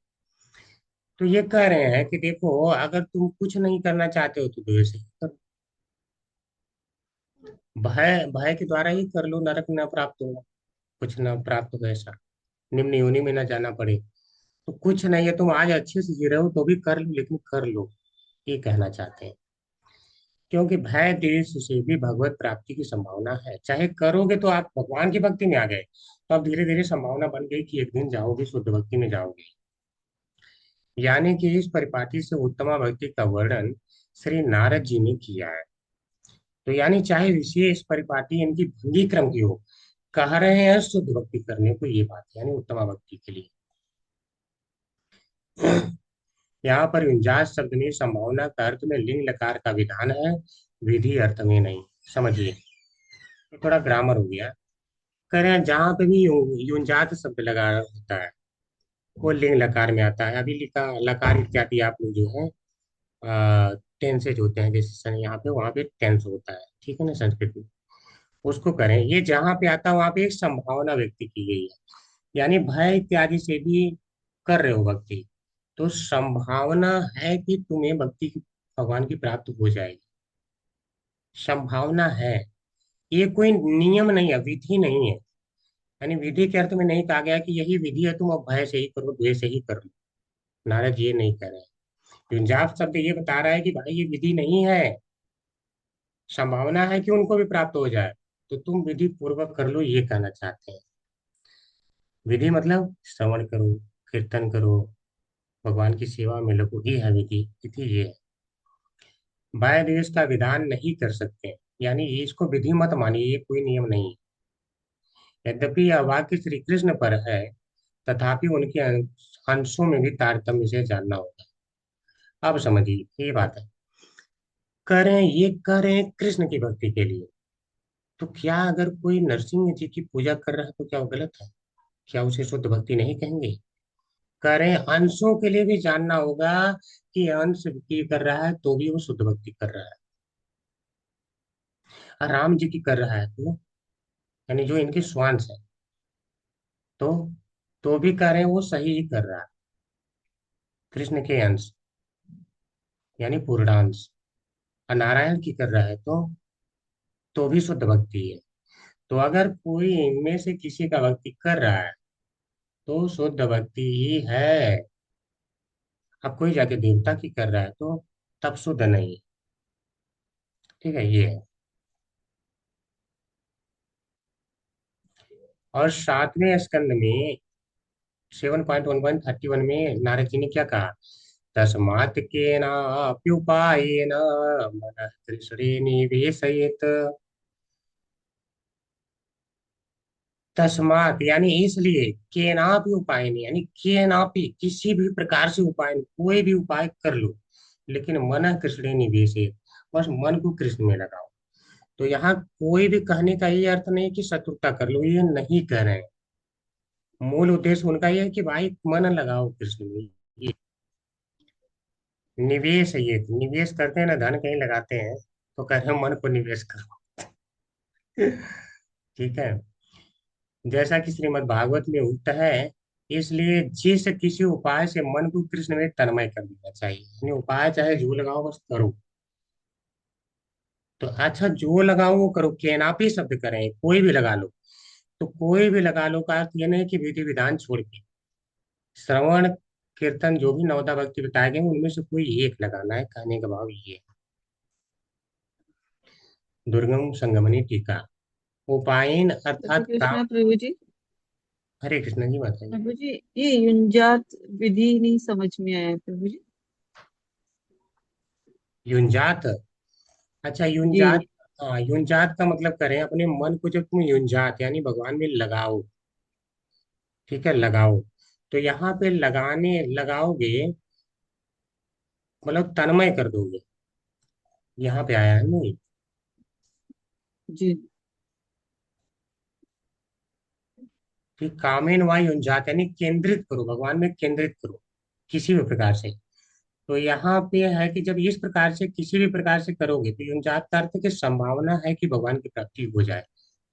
तो ये कह रहे हैं कि देखो, अगर तुम कुछ नहीं करना चाहते हो तो द्वेष ही करो। भय भय के द्वारा ही कर लो, नरक न प्राप्त होगा, कुछ न प्राप्त हो ऐसा, निम्न योनि में न जाना पड़े। तो कुछ नहीं है, तुम आज अच्छे से जी रहे हो तो भी कर लो, लेकिन कर लो, ये कहना चाहते हैं। क्योंकि भय देश से भी भगवत प्राप्ति की संभावना है। चाहे करोगे तो आप भगवान की भक्ति में आ गए, तो अब धीरे धीरे संभावना बन गई कि एक दिन जाओगे, शुद्ध भक्ति में जाओगे। यानी कि इस परिपाटी से उत्तमा भक्ति का वर्णन श्री नारद जी ने किया है। तो यानी चाहे विशेष परिपाटी इनकी भंगी क्रम की हो, कह रहे हैं शुद्ध भक्ति करने को, ये बात यानी उत्तमा भक्ति के लिए। यहाँ पर युंजास शब्द में संभावना का अर्थ में लिंग लकार का विधान है, विधि अर्थ में नहीं। समझिए, तो थोड़ा ग्रामर हो गया। कह रहे हैं जहां पे भी युंजात शब्द लगा होता है वो लिंग लकार में आता है। अभी लिखा लकार इत्यादि आप लोग जो है टेंसेज होते हैं, जैसे यहाँ पे वहां पे टेंस होता है, ठीक है ना, संस्कृत में। उसको करें, ये जहां पे आता है वहां पे एक संभावना व्यक्त की गई है, यानी भय इत्यादि से भी कर रहे हो भक्ति, तो संभावना है कि तुम्हें भगवान की प्राप्त हो जाएगी। संभावना है, ये कोई नियम नहीं है, विधि नहीं है। यानी विधि के अर्थ में नहीं कहा गया कि यही विधि है, तुम अब भय से ही करो, द्वेष से ही कर लो। नारद ये नहीं कर रहे हैं। युंजाफ शब्द ये बता रहा है कि भाई ये विधि नहीं है, संभावना है कि उनको भी प्राप्त हो जाए, तो तुम विधि पूर्वक कर लो, ये कहना चाहते हैं। विधि मतलब श्रवण करो, कीर्तन करो, भगवान की सेवा में लगो, ये है विधि। विधि ये है, भय द्वेष का विधान नहीं कर सकते, यानी इसको विधि मत मानिए, ये कोई नियम नहीं। यद्यपि यह वाक्य श्री कृष्ण पर है, तथापि उनके अंशों में भी तारतम्य से जानना होगा। अब समझिए ये बात है। करें, ये करें कृष्ण की भक्ति के लिए, तो क्या अगर कोई नरसिंह जी की पूजा कर रहा है तो क्या वो गलत है? क्या उसे शुद्ध भक्ति नहीं कहेंगे? करें, अंशों के लिए भी जानना होगा कि अंश की कर रहा है तो भी वो शुद्ध भक्ति कर रहा है। और राम जी की कर रहा है तो, यानी जो इनके स्वांश है, तो भी कह रहे हैं वो सही ही कर रहा है। कृष्ण के अंश यानी पूर्णांश। और नारायण की कर रहा है तो भी शुद्ध भक्ति है। तो अगर कोई इनमें से किसी का भक्ति कर रहा है तो शुद्ध भक्ति ही है। अब कोई जाके देवता की कर रहा है तो तब शुद्ध नहीं। ठीक है, ये है। और 7वें स्कंद में 7.1.31 में नारद जी ने क्या कहा? तस्मात् केनाप्युपायेन मनः कृष्णे निवेशयेत्। तस्मात यानी इसलिए, केनापि उपाय नहीं, यानी केनापि किसी भी प्रकार से उपाय नहीं, कोई भी उपाय कर लो, लेकिन मन कृष्ण निवेशित, बस मन को कृष्ण में लगाओ। तो यहाँ कोई भी कहने का ये अर्थ नहीं कि शत्रुता कर लो, ये नहीं कह रहे हैं। मूल उद्देश्य उनका ये है कि भाई मन लगाओ कृष्ण में। ये निवेश है, ये निवेश करते हैं ना, धन कहीं लगाते हैं तो कह रहे हैं मन को निवेश करो। ठीक है। जैसा कि श्रीमद् भागवत में उक्त है, इसलिए जिस किसी उपाय से मन को कृष्ण में तन्मय कर देना चाहिए, यानी उपाय चाहे जो लगाओ बस करो। तो अच्छा, जो लगाओ वो करो, केनापी शब्द करें, कोई भी लगा लो। तो कोई भी लगा लो का अर्थ ये नहीं कि विधि विधान छोड़ के श्रवण कीर्तन जो भी नवदा भक्ति बताए गए उनमें से कोई एक लगाना है, कहने का भाव ये है। दुर्गम संगमनी टीका उपायन प्रभु अर्थात काम। कृष्णा प्रभु जी। हरे कृष्ण जी, बताइए। प्रभु जी, ये युंजात विधि नहीं समझ में आया प्रभु जी। युंजात, अच्छा युंजात। जी हाँ, युंजात का मतलब करें अपने मन को जब तुम युंजात यानी भगवान में लगाओ, ठीक है, लगाओ। तो यहाँ पे लगाने लगाओगे मतलब तन्मय कर दोगे, यहाँ पे आया है नहीं। जी ठीक, कामेन वा युंजात यानी केंद्रित करो, भगवान में केंद्रित करो किसी भी प्रकार से। तो यहाँ पे है कि जब इस प्रकार से किसी भी प्रकार से करोगे तो युंजात का अर्थ है कि संभावना है कि भगवान की प्राप्ति हो जाए,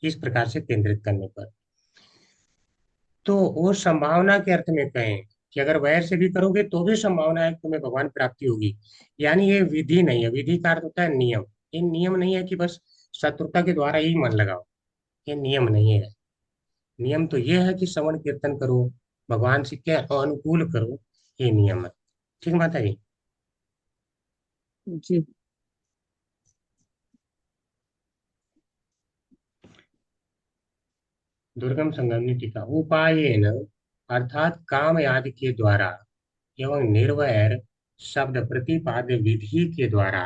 इस प्रकार से केंद्रित करने पर। तो वो संभावना के अर्थ में कहें कि अगर वैर से भी करोगे तो भी संभावना है कि तुम्हें भगवान प्राप्ति होगी। यानी ये विधि नहीं है, विधि का अर्थ होता है नियम। ये नियम नहीं है कि बस शत्रुता के द्वारा ही मन लगाओ, ये नियम नहीं है। नियम तो ये है कि श्रवण कीर्तन करो, भगवान से क्या अनुकूल करो, ये नियम है। ठीक माता जी। जी दुर्गम संगमनी टीका, उपायेन अर्थात काम आदि के द्वारा एवं निर्वैर शब्द प्रतिपाद्य विधि के द्वारा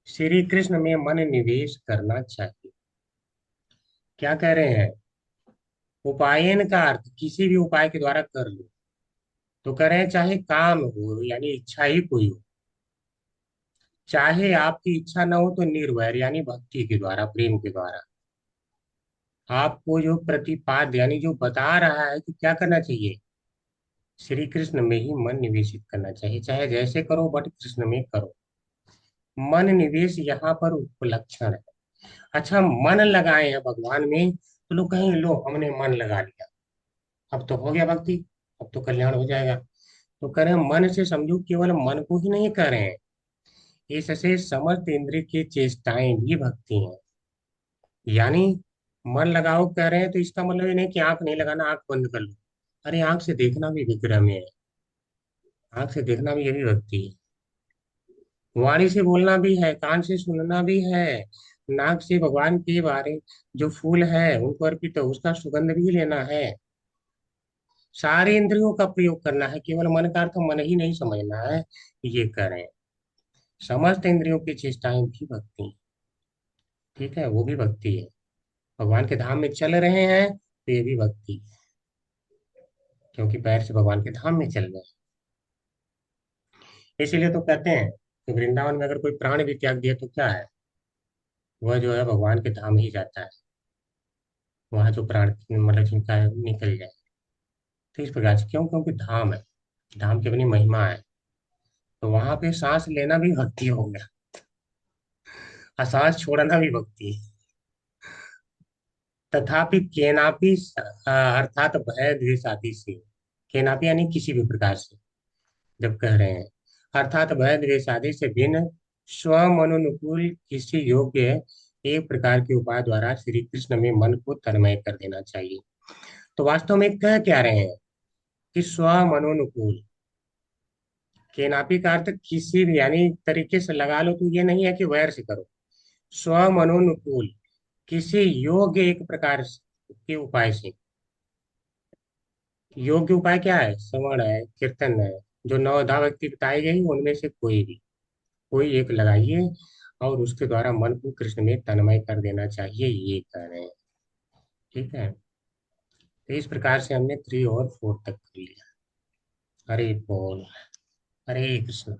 श्री कृष्ण में मन निवेश करना चाहिए। क्या कह रहे हैं? उपायन का अर्थ किसी भी उपाय के द्वारा कर लो। तो कह रहे हैं चाहे काम हो यानी इच्छा ही कोई हो, चाहे आपकी इच्छा ना हो तो निर्वैर यानी भक्ति के द्वारा, प्रेम के द्वारा आपको जो प्रतिपाद्य यानी जो बता रहा है कि क्या करना चाहिए, श्री कृष्ण में ही मन निवेशित करना चाहिए। चाहे जैसे करो बट कृष्ण में करो। मन निवेश यहाँ पर उपलक्षण है। अच्छा, मन लगाए हैं भगवान में तो लोग कहेंगे लो हमने मन लगा लिया, अब तो हो गया भक्ति, अब तो कल्याण हो जाएगा। तो कह रहे हैं मन से समझो, केवल मन को ही नहीं कर रहे हैं, इससे समस्त इंद्रिय की चेष्टाएं भी भक्ति हैं। यानी मन लगाओ कह रहे हैं तो इसका मतलब ये नहीं कि आंख नहीं लगाना, आंख बंद कर लो। अरे आंख से देखना भी विक्रम है, आंख से देखना भी यही भक्ति है। वाणी से बोलना भी है, कान से सुनना भी है, नाक से भगवान के बारे जो फूल है उनको अर्पित है उसका सुगंध भी लेना है। सारे इंद्रियों का प्रयोग करना है, केवल मन का अर्थ मन ही नहीं समझना है, ये करें। समस्त इंद्रियों की चेष्टाएं भी भक्ति हैं। ठीक है, वो भी भक्ति है। भगवान के धाम में चल रहे हैं तो ये भी भक्ति है, क्योंकि पैर से भगवान के धाम में चल रहे हैं। इसीलिए तो कहते हैं कि वृंदावन में अगर कोई प्राण भी त्याग दिया तो क्या है, वह जो है भगवान के धाम ही जाता है। वहां जो प्राण मतलब जिनका है, निकल जाए। तो इस प्रकार से क्यों? क्योंकि धाम है, धाम की अपनी महिमा है। तो वहां पे सांस लेना भी भक्ति हो गया, और सांस छोड़ना भी भक्ति है। तथापि केनापि अर्थात भय द्वेष आदि से, केनापि यानी किसी भी प्रकार से जब कह रहे हैं, अर्थात भय द्वेष आदि से भिन्न स्वमनोनुकूल किसी योग्य एक प्रकार के उपाय द्वारा श्री कृष्ण में मन को तन्मय कर देना चाहिए। तो वास्तव में कह क्या रहे हैं कि स्वमनोनुकूल, केनापि का अर्थ किसी भी यानी तरीके से लगा लो, तो ये नहीं है कि वैर से करो। स्वमनोनुकूल किसी योग्य एक प्रकार के उपाय से। योग्य उपाय क्या है? श्रवण है, कीर्तन है, जो नवधा भक्ति बताई गई उनमें से कोई भी, कोई एक लगाइए और उसके द्वारा मन को कृष्ण में तन्मय कर देना चाहिए, ये कह रहे हैं। ठीक है, तो इस प्रकार से हमने 3 और 4 तक कर लिया। हरे बोल, हरे कृष्ण।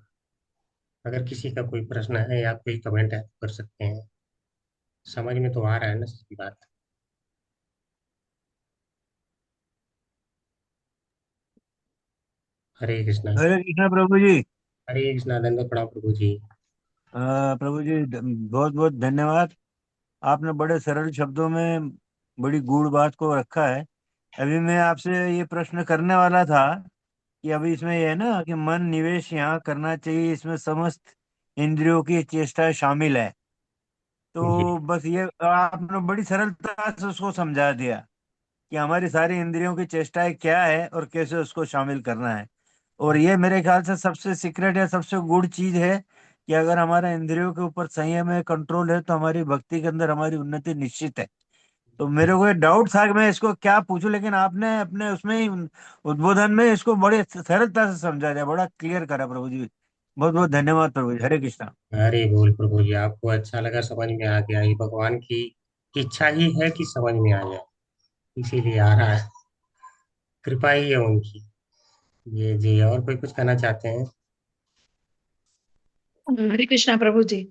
अगर किसी का कोई प्रश्न है या कोई कमेंट है तो कर सकते हैं। समझ में तो आ रहा है ना सबकी बात? हरे कृष्णा। हरे कृष्णा प्रभु जी। हरे कृष्णा, दंडवत प्रणाम प्रभु जी। प्रभु जी बहुत बहुत धन्यवाद। आपने बड़े सरल शब्दों में बड़ी गूढ़ बात को रखा है। अभी मैं आपसे ये प्रश्न करने वाला था कि अभी इसमें ये है ना कि मन निवेश यहाँ करना चाहिए, इसमें समस्त इंद्रियों की चेष्टा शामिल है। जी तो बस ये आपने बड़ी सरलता से उसको समझा दिया कि हमारी सारी इंद्रियों की चेष्टाएं क्या है और कैसे उसको शामिल करना है। और ये मेरे ख्याल से सबसे सीक्रेट या सबसे गुड़ चीज है कि अगर हमारा इंद्रियों के ऊपर संयम है, कंट्रोल है, तो हमारी भक्ति के अंदर हमारी उन्नति निश्चित है। तो मेरे को डाउट था कि मैं इसको क्या पूछूं, लेकिन आपने अपने उसमें ही उद्बोधन में इसको बड़े सरलता से समझा दिया, बड़ा क्लियर करा प्रभु जी। बहुत बहुत धन्यवाद प्रभु जी। हरे कृष्णा। अरे बोल प्रभु जी, आपको अच्छा लगा, समझ में आ गया। ये भगवान की इच्छा ही है कि समझ में आ जाए, इसीलिए आ रहा है। कृपा ही है उनकी। जी जी, और कोई कुछ कहना चाहते हैं? हरे कृष्णा प्रभु जी।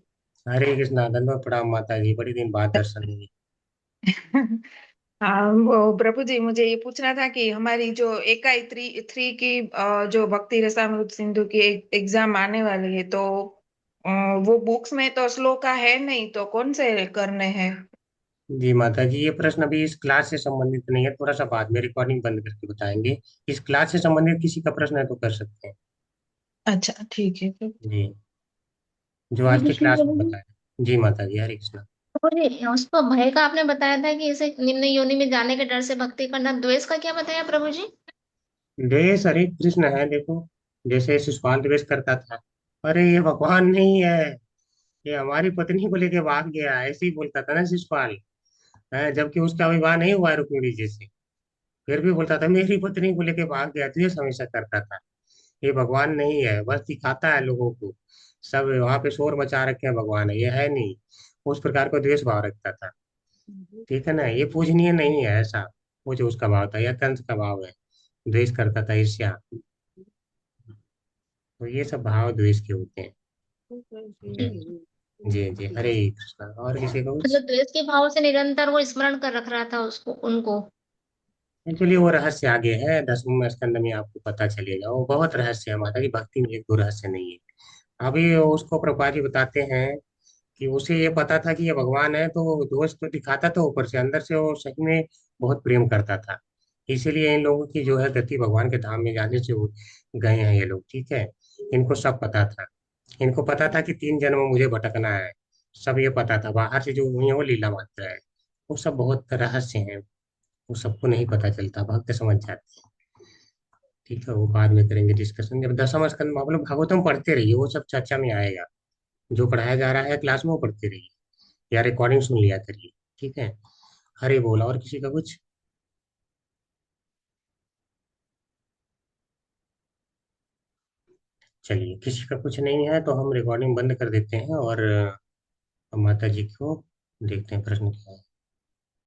हरे कृष्णा, दंडवत प्रणाम माता जी, बड़ी दिन बाद दर्शन हुए। हाँ, वो प्रभु जी, मुझे ये पूछना था कि हमारी जो एकाई थ्री थ्री की जो भक्ति रसामृत सिंधु की एग्जाम आने वाली है, तो अ, वो बुक्स में तो श्लोका है नहीं, तो कौन से करने हैं? जी माता जी, ये प्रश्न अभी इस क्लास से संबंधित नहीं है, थोड़ा सा बाद में रिकॉर्डिंग बंद करके बताएंगे। इस क्लास से संबंधित किसी का प्रश्न है तो कर सकते हैं। अच्छा, ठीक है फिर। जी, जो हरे आज की कृष्ण क्लास में प्रभु जी। बताया। जी माता जी, हरे कृष्णा। प्रभु जी, उसको भय का आपने बताया था कि इसे निम्न योनि में जाने के डर से भक्ति करना। द्वेष का क्या बताया प्रभु जी? द्वेष हरे कृष्ण है, देखो। जैसे शिशुपाल द्वेष करता था, अरे ये भगवान नहीं है, ये हमारी पत्नी को लेके भाग गया, ऐसे ही बोलता था ना शिशुपाल। जबकि उसका विवाह नहीं हुआ है रुक्मिणी जी से, फिर भी बोलता था मेरी पत्नी को लेके भाग गया, तो ये हमेशा करता था। ये भगवान नहीं है, बस दिखाता है लोगों को। सब वहां पे शोर मचा रखे हैं, भगवान है ये है नहीं। उस प्रकार को द्वेष भाव रखता था। ठीक है ना, ये पूजनीय नहीं है ऐसा। वो जो उसका भाव था, यह कंस का भाव है। द्वेष करता था, ईर्ष्या। तो ये सब भाव द्वेष के होते हैं। ठीक है। जी जी, हरे कृष्णा। और किसी को कुछ? मतलब द्वेष के भाव से निरंतर वो स्मरण कर रख रहा था उसको, उनको। एक्चुअली वो रहस्य आगे है, 10वें स्कंद में आपको पता चलेगा। वो बहुत रहस्य है माता जी, भक्ति में एक दो रहस्य नहीं है। अभी उसको प्रभुपाद जी बताते हैं कि उसे ये पता था कि ये भगवान है, तो वो दोष तो दिखाता था ऊपर से, अंदर से वो सही में बहुत प्रेम करता था। इसीलिए इन लोगों की जो है गति भगवान के धाम में जाने से वो गए हैं ये लोग। ठीक है, इनको सब पता था। इनको पता था कि 3 जन्म मुझे भटकना है। सब ये पता था, बाहर से जो हुई है वो लीला मात्र है। वो सब बहुत रहस्य है, वो सबको नहीं पता चलता, भक्त समझ जाते हैं। ठीक है, वो बाद में करेंगे डिस्कशन, जब 10वां स्कंद आप लोग भागवतम पढ़ते रहिए, वो सब चर्चा में आएगा। जो पढ़ाया जा रहा है क्लास में वो पढ़ते रहिए, या रिकॉर्डिंग सुन लिया करिए। ठीक है, हरे बोला। और किसी का कुछ? चलिए, किसी का कुछ नहीं है तो हम रिकॉर्डिंग बंद कर देते हैं, और माता जी को देखते हैं प्रश्न क्या है।